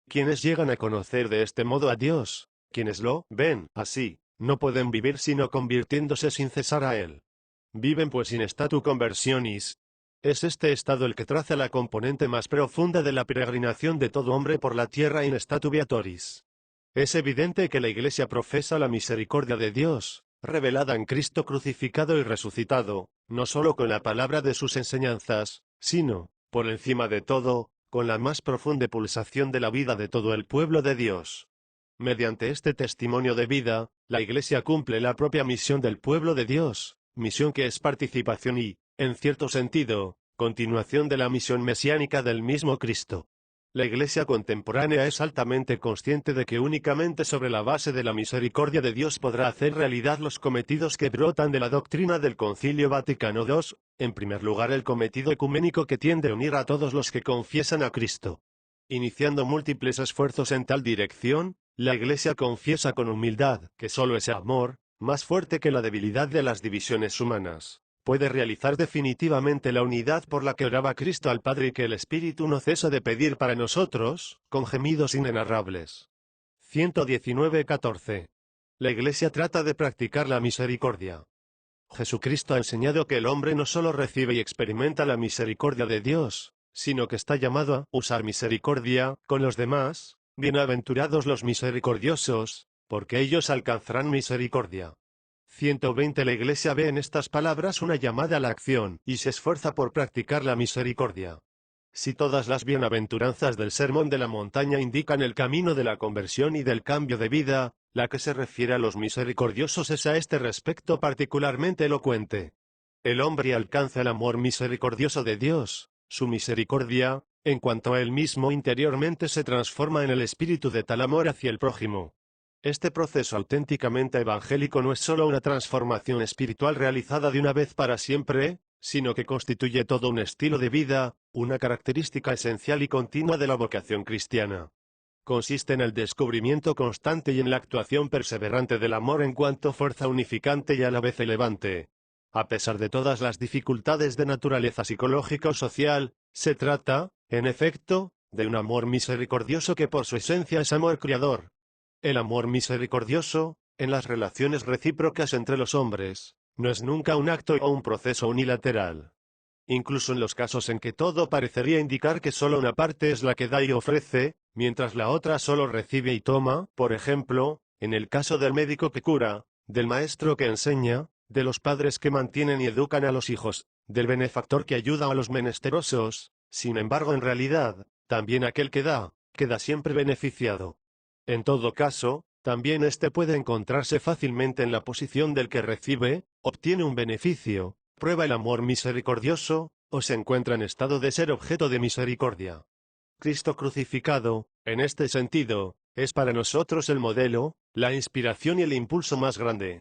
Quienes llegan a conocer de este modo a Dios, quienes lo ven así, no pueden vivir sino convirtiéndose sin cesar a Él. Viven pues in statu conversionis. Es este estado el que traza la componente más profunda de la peregrinación de todo hombre por la tierra in statu beatoris. Es evidente que la Iglesia profesa la misericordia de Dios, revelada en Cristo crucificado y resucitado, no solo con la palabra de sus enseñanzas, sino, por encima de todo, con la más profunda pulsación de la vida de todo el pueblo de Dios. Mediante este testimonio de vida, la Iglesia cumple la propia misión del pueblo de Dios, misión que es participación y, en cierto sentido, continuación de la misión mesiánica del mismo Cristo. La Iglesia contemporánea es altamente consciente de que únicamente sobre la base de la misericordia de Dios podrá hacer realidad los cometidos que brotan de la doctrina del Concilio Vaticano II, en primer lugar el cometido ecuménico que tiende a unir a todos los que confiesan a Cristo. Iniciando múltiples esfuerzos en tal dirección, la Iglesia confiesa con humildad que solo ese amor, más fuerte que la debilidad de las divisiones humanas, puede realizar definitivamente la unidad por la que oraba Cristo al Padre y que el Espíritu no cesa de pedir para nosotros, con gemidos inenarrables. 119:14. La Iglesia trata de practicar la misericordia. Jesucristo ha enseñado que el hombre no solo recibe y experimenta la misericordia de Dios, sino que está llamado a usar misericordia con los demás. Bienaventurados los misericordiosos, porque ellos alcanzarán misericordia. 120. La Iglesia ve en estas palabras una llamada a la acción, y se esfuerza por practicar la misericordia. Si todas las bienaventuranzas del Sermón de la Montaña indican el camino de la conversión y del cambio de vida, la que se refiere a los misericordiosos es a este respecto particularmente elocuente. El hombre alcanza el amor misericordioso de Dios, su misericordia, en cuanto a él mismo interiormente se transforma en el espíritu de tal amor hacia el prójimo. Este proceso auténticamente evangélico no es solo una transformación espiritual realizada de una vez para siempre, sino que constituye todo un estilo de vida, una característica esencial y continua de la vocación cristiana. Consiste en el descubrimiento constante y en la actuación perseverante del amor en cuanto fuerza unificante y a la vez elevante. A pesar de todas las dificultades de naturaleza psicológica o social, se trata, en efecto, de un amor misericordioso que por su esencia es amor creador. El amor misericordioso, en las relaciones recíprocas entre los hombres, no es nunca un acto o un proceso unilateral. Incluso en los casos en que todo parecería indicar que solo una parte es la que da y ofrece, mientras la otra solo recibe y toma, por ejemplo, en el caso del médico que cura, del maestro que enseña, de los padres que mantienen y educan a los hijos, del benefactor que ayuda a los menesterosos, sin embargo en realidad, también aquel que da, queda siempre beneficiado. En todo caso, también éste puede encontrarse fácilmente en la posición del que recibe, obtiene un beneficio, prueba el amor misericordioso, o se encuentra en estado de ser objeto de misericordia. Cristo crucificado, en este sentido, es para nosotros el modelo, la inspiración y el impulso más grande.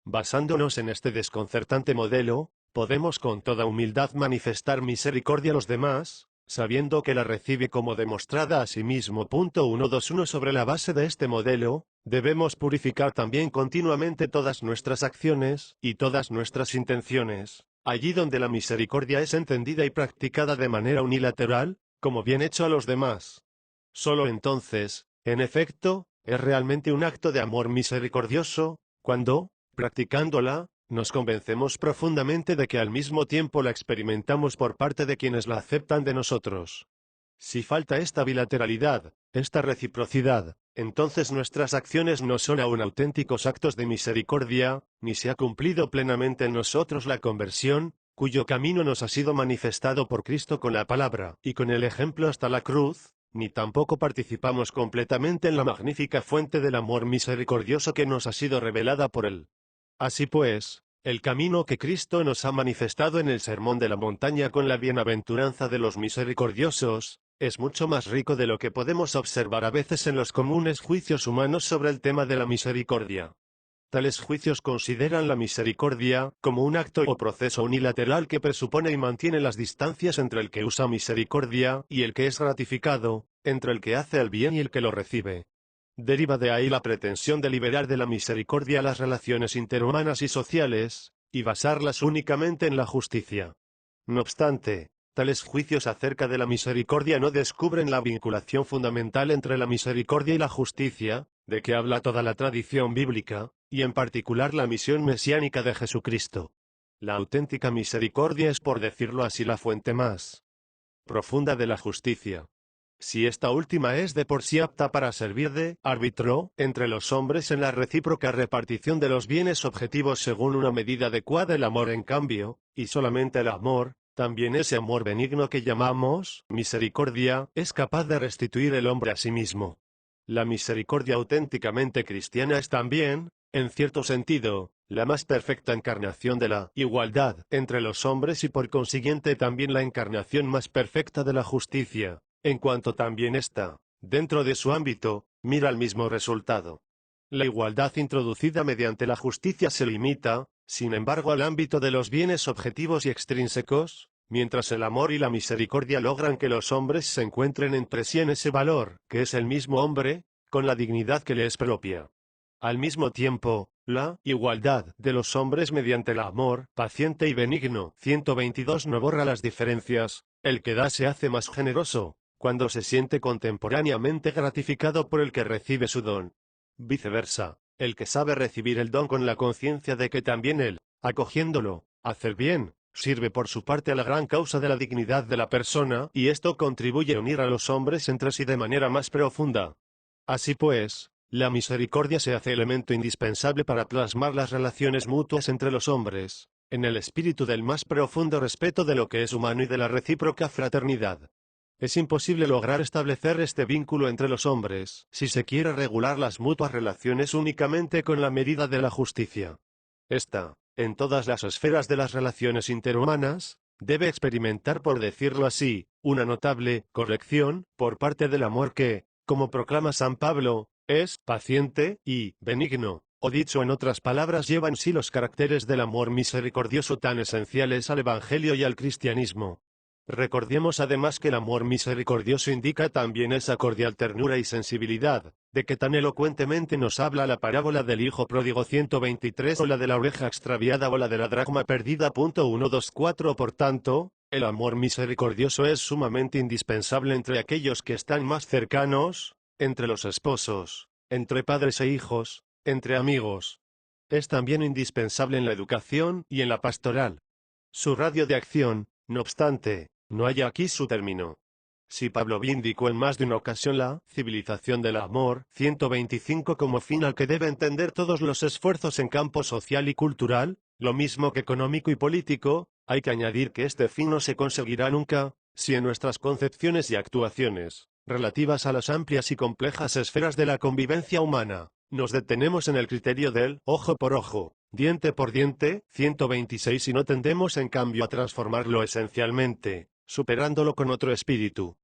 Basándonos en este desconcertante modelo, podemos con toda humildad manifestar misericordia a los demás, sabiendo que la recibe como demostrada a sí mismo. 121. Sobre la base de este modelo, debemos purificar también continuamente todas nuestras acciones y todas nuestras intenciones, allí donde la misericordia es entendida y practicada de manera unilateral, como bien hecho a los demás. Solo entonces, en efecto, es realmente un acto de amor misericordioso, cuando, practicándola, nos convencemos profundamente de que al mismo tiempo la experimentamos por parte de quienes la aceptan de nosotros. Si falta esta bilateralidad, esta reciprocidad, entonces nuestras acciones no son aún auténticos actos de misericordia, ni se ha cumplido plenamente en nosotros la conversión, cuyo camino nos ha sido manifestado por Cristo con la palabra y con el ejemplo hasta la cruz, ni tampoco participamos completamente en la magnífica fuente del amor misericordioso que nos ha sido revelada por Él. Así pues, El camino que Cristo nos ha manifestado en el Sermón de la Montaña con la bienaventuranza de los misericordiosos, es mucho más rico de lo que podemos observar a veces en los comunes juicios humanos sobre el tema de la misericordia. Tales juicios consideran la misericordia como un acto o proceso unilateral que presupone y mantiene las distancias entre el que usa misericordia y el que es gratificado, entre el que hace el bien y el que lo recibe. Deriva de ahí la pretensión de liberar de la misericordia las relaciones interhumanas y sociales, y basarlas únicamente en la justicia. No obstante, tales juicios acerca de la misericordia no descubren la vinculación fundamental entre la misericordia y la justicia, de que habla toda la tradición bíblica, y en particular la misión mesiánica de Jesucristo. La auténtica misericordia es, por decirlo así, la fuente más profunda de la justicia. Si esta última es de por sí apta para servir de árbitro entre los hombres en la recíproca repartición de los bienes objetivos según una medida adecuada, el amor, en cambio, y solamente el amor, también ese amor benigno que llamamos misericordia, es capaz de restituir el hombre a sí mismo. La misericordia auténticamente cristiana es también, en cierto sentido, la más perfecta encarnación de la igualdad entre los hombres y por consiguiente también la encarnación más perfecta de la justicia, en cuanto también ésta, dentro de su ámbito, mira al mismo resultado. La igualdad introducida mediante la justicia se limita, sin embargo, al ámbito de los bienes objetivos y extrínsecos, mientras el amor y la misericordia logran que los hombres se encuentren entre sí en ese valor, que es el mismo hombre, con la dignidad que le es propia. Al mismo tiempo, la igualdad de los hombres mediante el amor paciente y benigno 122 no borra las diferencias. El que da se hace más generoso cuando se siente contemporáneamente gratificado por el que recibe su don. Viceversa, el que sabe recibir el don con la conciencia de que también él, acogiéndolo, hace el bien, sirve por su parte a la gran causa de la dignidad de la persona, y esto contribuye a unir a los hombres entre sí de manera más profunda. Así pues, la misericordia se hace elemento indispensable para plasmar las relaciones mutuas entre los hombres, en el espíritu del más profundo respeto de lo que es humano y de la recíproca fraternidad. Es imposible lograr establecer este vínculo entre los hombres si se quiere regular las mutuas relaciones únicamente con la medida de la justicia. Esta, en todas las esferas de las relaciones interhumanas, debe experimentar, por decirlo así, una notable corrección por parte del amor que, como proclama San Pablo, es paciente y benigno, o dicho en otras palabras, lleva en sí los caracteres del amor misericordioso tan esenciales al Evangelio y al cristianismo. Recordemos además que el amor misericordioso indica también esa cordial ternura y sensibilidad, de que tan elocuentemente nos habla la parábola del hijo pródigo 123 o la de la oveja extraviada o la de la dracma perdida. 124. Por tanto, el amor misericordioso es sumamente indispensable entre aquellos que están más cercanos, entre los esposos, entre padres e hijos, entre amigos. Es también indispensable en la educación y en la pastoral. Su radio de acción, no obstante, no halla aquí su término. Si Pablo vindicó en más de una ocasión la civilización del amor 125 como fin al que debe entender todos los esfuerzos en campo social y cultural, lo mismo que económico y político, hay que añadir que este fin no se conseguirá nunca, si en nuestras concepciones y actuaciones, relativas a las amplias y complejas esferas de la convivencia humana, nos detenemos en el criterio del ojo por ojo, diente por diente, 126 y no tendemos en cambio a transformarlo esencialmente, superándolo con otro espíritu.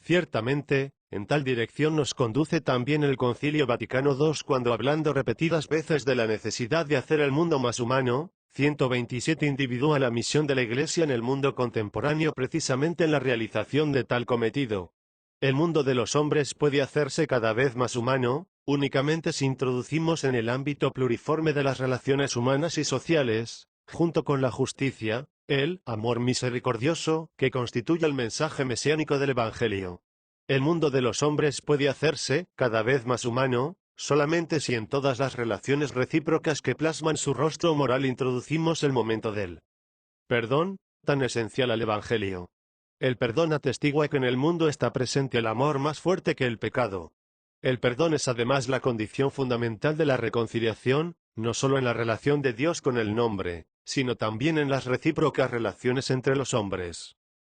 Ciertamente, en tal dirección nos conduce también el Concilio Vaticano II cuando, hablando repetidas veces de la necesidad de hacer el mundo más humano, 127 individúa la misión de la Iglesia en el mundo contemporáneo precisamente en la realización de tal cometido. El mundo de los hombres puede hacerse cada vez más humano, únicamente si introducimos en el ámbito pluriforme de las relaciones humanas y sociales, junto con la justicia, el amor misericordioso, que constituye el mensaje mesiánico del Evangelio. El mundo de los hombres puede hacerse cada vez más humano, solamente si en todas las relaciones recíprocas que plasman su rostro moral introducimos el momento del perdón, tan esencial al Evangelio. El perdón atestigua que en el mundo está presente el amor más fuerte que el pecado. El perdón es además la condición fundamental de la reconciliación, no solo en la relación de Dios con el hombre, sino también en las recíprocas relaciones entre los hombres.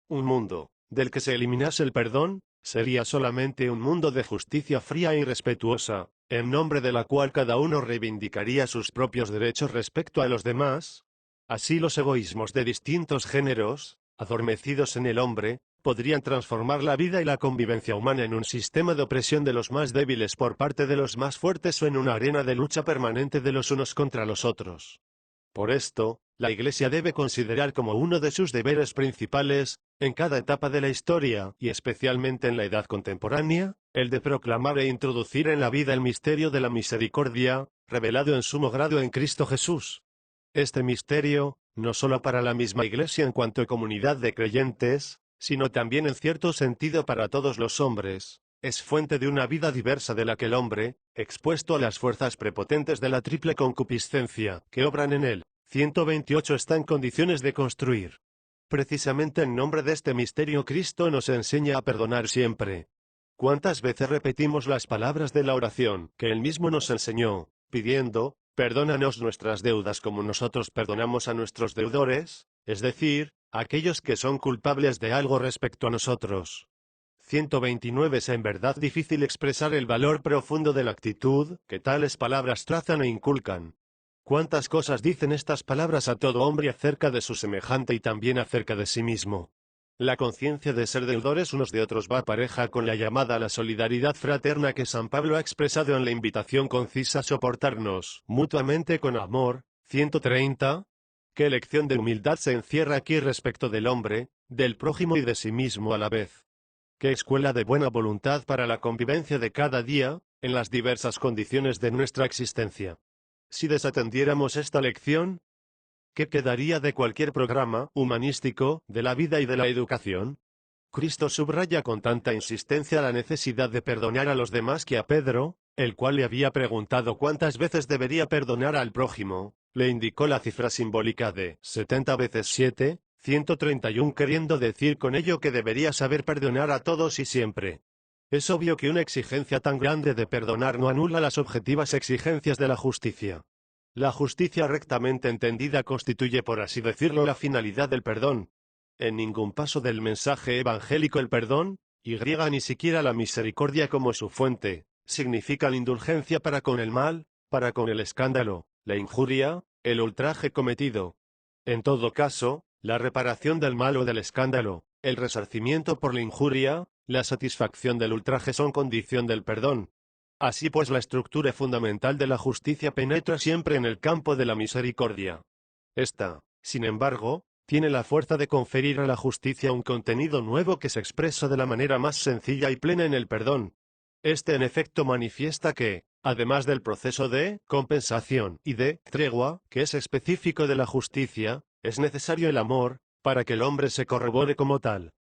Un mundo, del que se eliminase el perdón, sería solamente un mundo de justicia fría e irrespetuosa, en nombre de la cual cada uno reivindicaría sus propios derechos respecto a los demás. Así los egoísmos de distintos géneros, adormecidos en el hombre, podrían transformar la vida y la convivencia humana en un sistema de opresión de los más débiles por parte de los más fuertes o en una arena de lucha permanente de los unos contra los otros. Por esto, la Iglesia debe considerar como uno de sus deberes principales, en cada etapa de la historia, y especialmente en la edad contemporánea, el de proclamar e introducir en la vida el misterio de la misericordia, revelado en sumo grado en Cristo Jesús. Este misterio, no solo para la misma Iglesia en cuanto a comunidad de creyentes, sino también en cierto sentido para todos los hombres, es fuente de una vida diversa de la que el hombre, expuesto a las fuerzas prepotentes de la triple concupiscencia que obran en él, 128 está en condiciones de construir. Precisamente en nombre de este misterio Cristo nos enseña a perdonar siempre. ¿Cuántas veces repetimos las palabras de la oración que Él mismo nos enseñó, pidiendo, perdónanos nuestras deudas como nosotros perdonamos a nuestros deudores, es decir, a aquellos que son culpables de algo respecto a nosotros? 129 Es en verdad difícil expresar el valor profundo de la actitud que tales palabras trazan e inculcan. ¿Cuántas cosas dicen estas palabras a todo hombre acerca de su semejante y también acerca de sí mismo? La conciencia de ser deudores unos de otros va pareja con la llamada a la solidaridad fraterna que San Pablo ha expresado en la invitación concisa a soportarnos mutuamente con amor. 130. ¿Qué lección de humildad se encierra aquí respecto del hombre, del prójimo y de sí mismo a la vez? ¿Qué escuela de buena voluntad para la convivencia de cada día, en las diversas condiciones de nuestra existencia? Si desatendiéramos esta lección, ¿qué quedaría de cualquier programa humanístico, de la vida y de la educación? Cristo subraya con tanta insistencia la necesidad de perdonar a los demás que a Pedro, el cual le había preguntado cuántas veces debería perdonar al prójimo, le indicó la cifra simbólica de 70 veces 7, 131, queriendo decir con ello que debería saber perdonar a todos y siempre. Es obvio que una exigencia tan grande de perdonar no anula las objetivas exigencias de la justicia. La justicia rectamente entendida constituye, por así decirlo, la finalidad del perdón. En ningún paso del mensaje evangélico el perdón, y ni siquiera la misericordia como su fuente, significa la indulgencia para con el mal, para con el escándalo, la injuria, el ultraje cometido. En todo caso, la reparación del mal o del escándalo, el resarcimiento por la injuria, la satisfacción del ultraje son condición del perdón. Así pues, la estructura fundamental de la justicia penetra siempre en el campo de la misericordia. Esta, sin embargo, tiene la fuerza de conferir a la justicia un contenido nuevo que se expresa de la manera más sencilla y plena en el perdón. Este en efecto manifiesta que, además del proceso de compensación y de tregua, que es específico de la justicia, es necesario el amor, para que el hombre se corrobore como tal.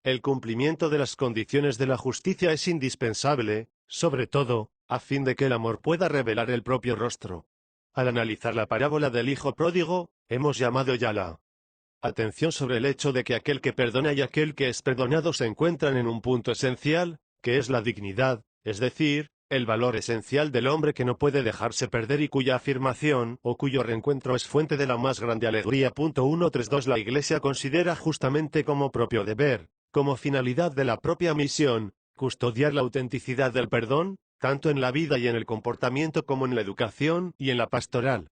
El cumplimiento de las condiciones de la justicia es indispensable, sobre todo, a fin de que el amor pueda revelar el propio rostro. Al analizar la parábola del hijo pródigo, hemos llamado ya la atención sobre el hecho de que aquel que perdona y aquel que es perdonado se encuentran en un punto esencial, que es la dignidad, es decir, el valor esencial del hombre que no puede dejarse perder y cuya afirmación o cuyo reencuentro es fuente de la más grande alegría. 132 La Iglesia considera justamente como propio deber, como finalidad de la propia misión, custodiar la autenticidad del perdón, tanto en la vida y en el comportamiento como en la educación y en la pastoral.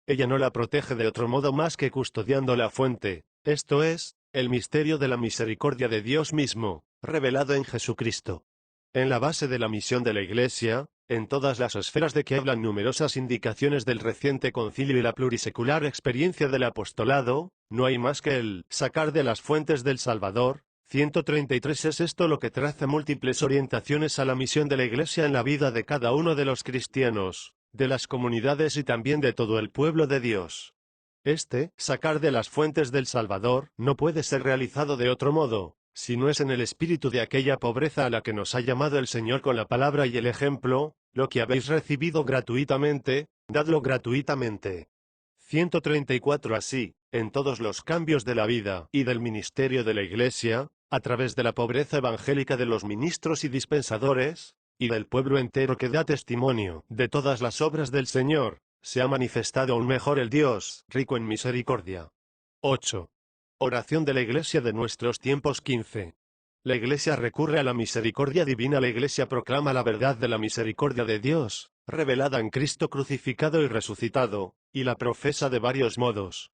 Ella no la protege de otro modo más que custodiando la fuente, esto es, el misterio de la misericordia de Dios mismo, revelado en Jesucristo. En la base de la misión de la Iglesia, en todas las esferas de que hablan numerosas indicaciones del reciente concilio y la plurisecular experiencia del apostolado, no hay más que el sacar de las fuentes del Salvador. 133 Es esto lo que traza múltiples orientaciones a la misión de la Iglesia en la vida de cada uno de los cristianos, de las comunidades y también de todo el pueblo de Dios. Este, sacar de las fuentes del Salvador, no puede ser realizado de otro modo, si no es en el espíritu de aquella pobreza a la que nos ha llamado el Señor con la palabra y el ejemplo, lo que habéis recibido gratuitamente, dadlo gratuitamente. 134 Así, en todos los cambios de la vida y del ministerio de la Iglesia, a través de la pobreza evangélica de los ministros y dispensadores, y del pueblo entero que da testimonio de todas las obras del Señor, se ha manifestado aún mejor el Dios, rico en misericordia. 8. Oración de la Iglesia de nuestros tiempos. 15. La Iglesia recurre a la misericordia divina. La Iglesia proclama la verdad de la misericordia de Dios, revelada en Cristo crucificado y resucitado, y la profesa de varios modos.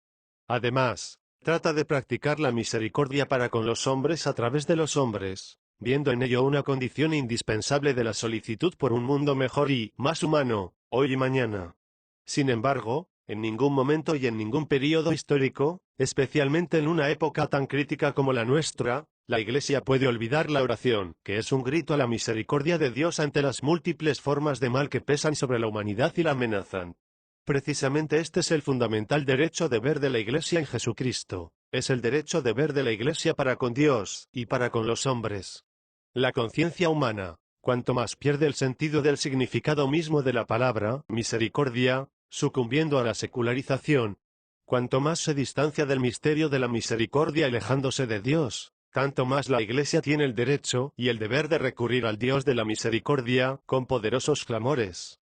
Además, trata de practicar la misericordia para con los hombres a través de los hombres, viendo en ello una condición indispensable de la solicitud por un mundo mejor y más humano, hoy y mañana. Sin embargo, en ningún momento y en ningún período histórico, especialmente en una época tan crítica como la nuestra, la Iglesia puede olvidar la oración, que es un grito a la misericordia de Dios ante las múltiples formas de mal que pesan sobre la humanidad y la amenazan. Precisamente este es el fundamental derecho de ver de la Iglesia en Jesucristo, es el derecho de ver de la Iglesia para con Dios y para con los hombres. La conciencia humana, cuanto más pierde el sentido del significado mismo de la palabra misericordia, sucumbiendo a la secularización, cuanto más se distancia del misterio de la misericordia alejándose de Dios, tanto más la Iglesia tiene el derecho y el deber de recurrir al Dios de la misericordia con poderosos clamores.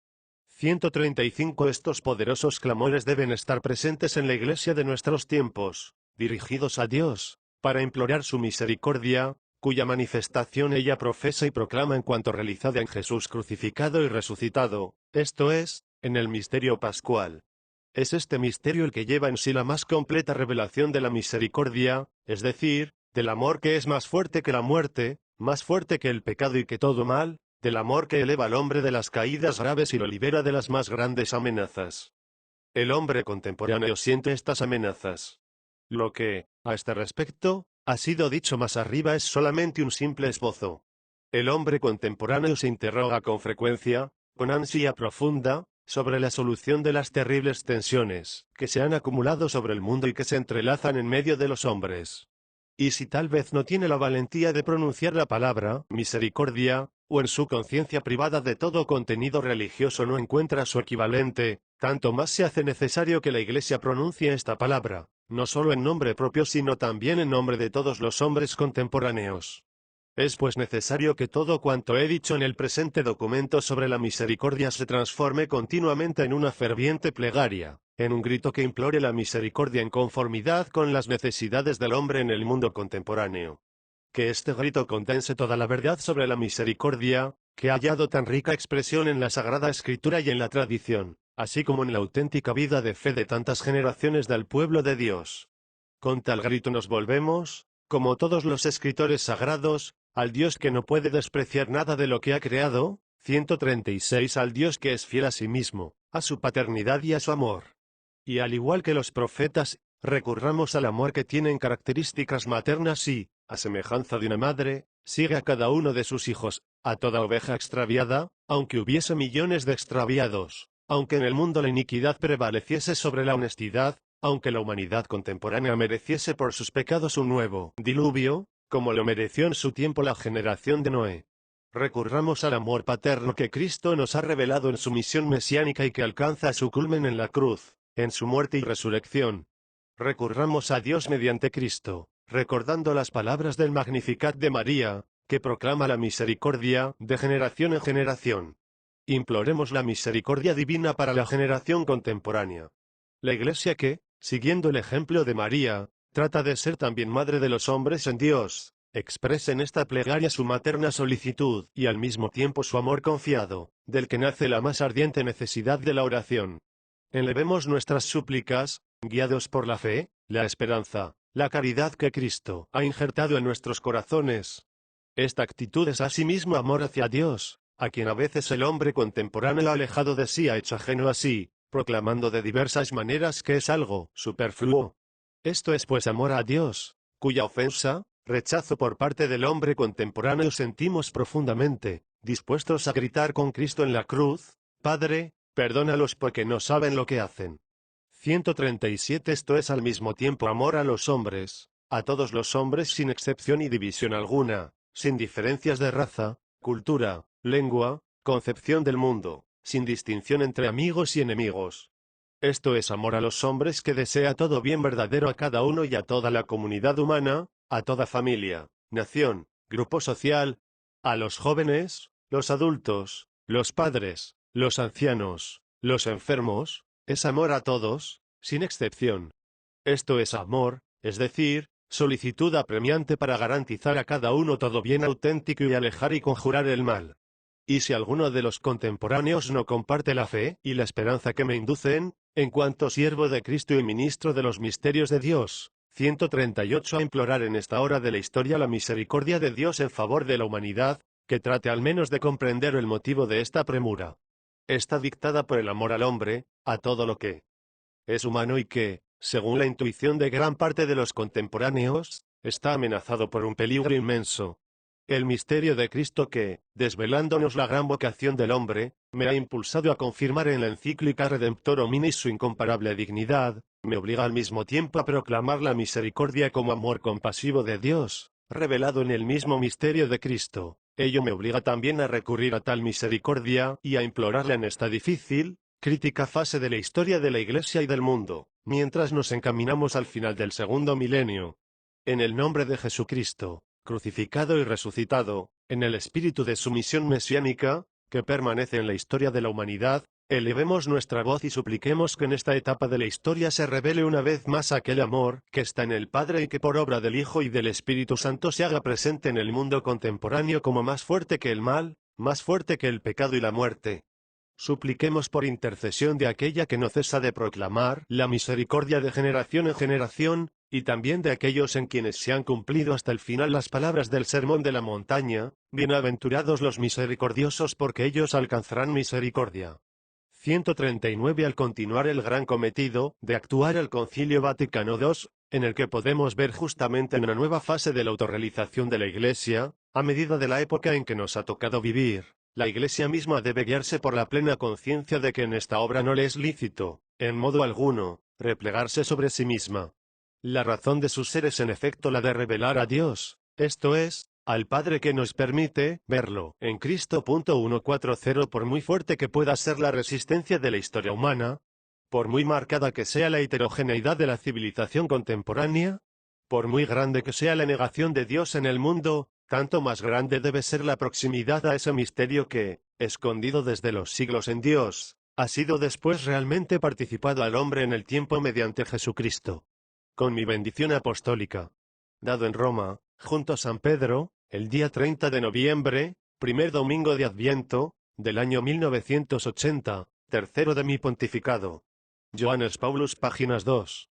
135 Estos poderosos clamores deben estar presentes en la Iglesia de nuestros tiempos, dirigidos a Dios, para implorar su misericordia, cuya manifestación ella profesa y proclama en cuanto realizada en Jesús crucificado y resucitado, esto es, en el misterio pascual. Es este misterio el que lleva en sí la más completa revelación de la misericordia, es decir, del amor que es más fuerte que la muerte, más fuerte que el pecado y que todo mal, del amor que eleva al hombre de las caídas graves y lo libera de las más grandes amenazas. El hombre contemporáneo siente estas amenazas. Lo que, a este respecto, ha sido dicho más arriba es solamente un simple esbozo. El hombre contemporáneo se interroga con frecuencia, con ansia profunda, sobre la solución de las terribles tensiones que se han acumulado sobre el mundo y que se entrelazan en medio de los hombres. Y si tal vez no tiene la valentía de pronunciar la palabra misericordia, o en su conciencia privada de todo contenido religioso no encuentra su equivalente, tanto más se hace necesario que la Iglesia pronuncie esta palabra, no solo en nombre propio sino también en nombre de todos los hombres contemporáneos. Es pues necesario que todo cuanto he dicho en el presente documento sobre la misericordia se transforme continuamente en una ferviente plegaria, en un grito que implore la misericordia en conformidad con las necesidades del hombre en el mundo contemporáneo. Que este grito condense toda la verdad sobre la misericordia, que ha hallado tan rica expresión en la Sagrada Escritura y en la tradición, así como en la auténtica vida de fe de tantas generaciones del pueblo de Dios. Con tal grito nos volvemos, como todos los escritores sagrados, al Dios que no puede despreciar nada de lo que ha creado, 136 al Dios que es fiel a sí mismo, a su paternidad y a su amor. Y al igual que los profetas, recurramos al amor que tienen características maternas y, a semejanza de una madre, sigue a cada uno de sus hijos, a toda oveja extraviada, aunque hubiese millones de extraviados, aunque en el mundo la iniquidad prevaleciese sobre la honestidad, aunque la humanidad contemporánea mereciese por sus pecados un nuevo diluvio, como lo mereció en su tiempo la generación de Noé. Recurramos al amor paterno que Cristo nos ha revelado en su misión mesiánica y que alcanza su culmen en la cruz, en su muerte y resurrección. Recurramos a Dios mediante Cristo, recordando las palabras del Magnificat de María, que proclama la misericordia de generación en generación. Imploremos la misericordia divina para la generación contemporánea. La Iglesia que, siguiendo el ejemplo de María, trata de ser también madre de los hombres en Dios, expresa en esta plegaria su materna solicitud y al mismo tiempo su amor confiado, del que nace la más ardiente necesidad de la oración. Elevemos nuestras súplicas, guiados por la fe, la esperanza, la caridad que Cristo ha injertado en nuestros corazones. Esta actitud es asimismo amor hacia Dios, a quien a veces el hombre contemporáneo alejado de sí ha hecho ajeno a sí, proclamando de diversas maneras que es algo superfluo. Esto es pues amor a Dios, cuya ofensa, rechazo por parte del hombre contemporáneo sentimos profundamente, dispuestos a gritar con Cristo en la cruz: Padre, perdónalos porque no saben lo que hacen. 137 Esto es al mismo tiempo amor a los hombres, a todos los hombres sin excepción y división alguna, sin diferencias de raza, cultura, lengua, concepción del mundo, sin distinción entre amigos y enemigos. Esto es amor a los hombres que desea todo bien verdadero a cada uno y a toda la comunidad humana, a toda familia, nación, grupo social, a los jóvenes, los adultos, los padres, los ancianos, los enfermos, es amor a todos, sin excepción. Esto es amor, es decir, solicitud apremiante para garantizar a cada uno todo bien auténtico y alejar y conjurar el mal. y si alguno de los contemporáneos no comparte la fe y la esperanza que me inducen, en cuanto siervo de Cristo y ministro de los misterios de Dios, 138 a implorar en esta hora de la historia la misericordia de Dios en favor de la humanidad, que trate al menos de comprender el motivo de esta premura. Está dictada por el amor al hombre, a todo lo que es humano y que, según la intuición de gran parte de los contemporáneos, está amenazado por un peligro inmenso. El misterio de Cristo que, desvelándonos la gran vocación del hombre, me ha impulsado a confirmar en la encíclica Redemptor Hominis su incomparable dignidad, me obliga al mismo tiempo a proclamar la misericordia como amor compasivo de Dios, revelado en el mismo misterio de Cristo. Ello me obliga también a recurrir a tal misericordia y a implorarla en esta difícil, crítica fase de la historia de la Iglesia y del mundo, mientras nos encaminamos al final del segundo milenio. En el nombre de Jesucristo, crucificado y resucitado, en el espíritu de su misión mesiánica, que permanece en la historia de la humanidad, elevemos nuestra voz y supliquemos que en esta etapa de la historia se revele una vez más aquel amor que está en el Padre y que por obra del Hijo y del Espíritu Santo se haga presente en el mundo contemporáneo como más fuerte que el mal, más fuerte que el pecado y la muerte. Supliquemos por intercesión de aquella que no cesa de proclamar la misericordia de generación en generación, y también de aquellos en quienes se han cumplido hasta el final las palabras del Sermón de la Montaña, bienaventurados los misericordiosos porque ellos alcanzarán misericordia. 139 Al continuar el gran cometido de actuar el Concilio Vaticano II, en el que podemos ver justamente una nueva fase de la autorrealización de la Iglesia, a medida de la época en que nos ha tocado vivir. La Iglesia misma debe guiarse por la plena conciencia de que en esta obra no le es lícito, en modo alguno, replegarse sobre sí misma. La razón de su ser es en efecto la de revelar a Dios, esto es, al Padre que nos permite verlo en Cristo. 140 Por muy fuerte que pueda ser la resistencia de la historia humana, por muy marcada que sea la heterogeneidad de la civilización contemporánea, por muy grande que sea la negación de Dios en el mundo, tanto más grande debe ser la proximidad a ese misterio que, escondido desde los siglos en Dios, ha sido después realmente participado al hombre en el tiempo mediante Jesucristo. Con mi bendición apostólica, dado en Roma, junto a San Pedro, el día 30 de noviembre, primer domingo de Adviento, del año 1980, tercero de mi pontificado. Johannes Paulus, páginas 2.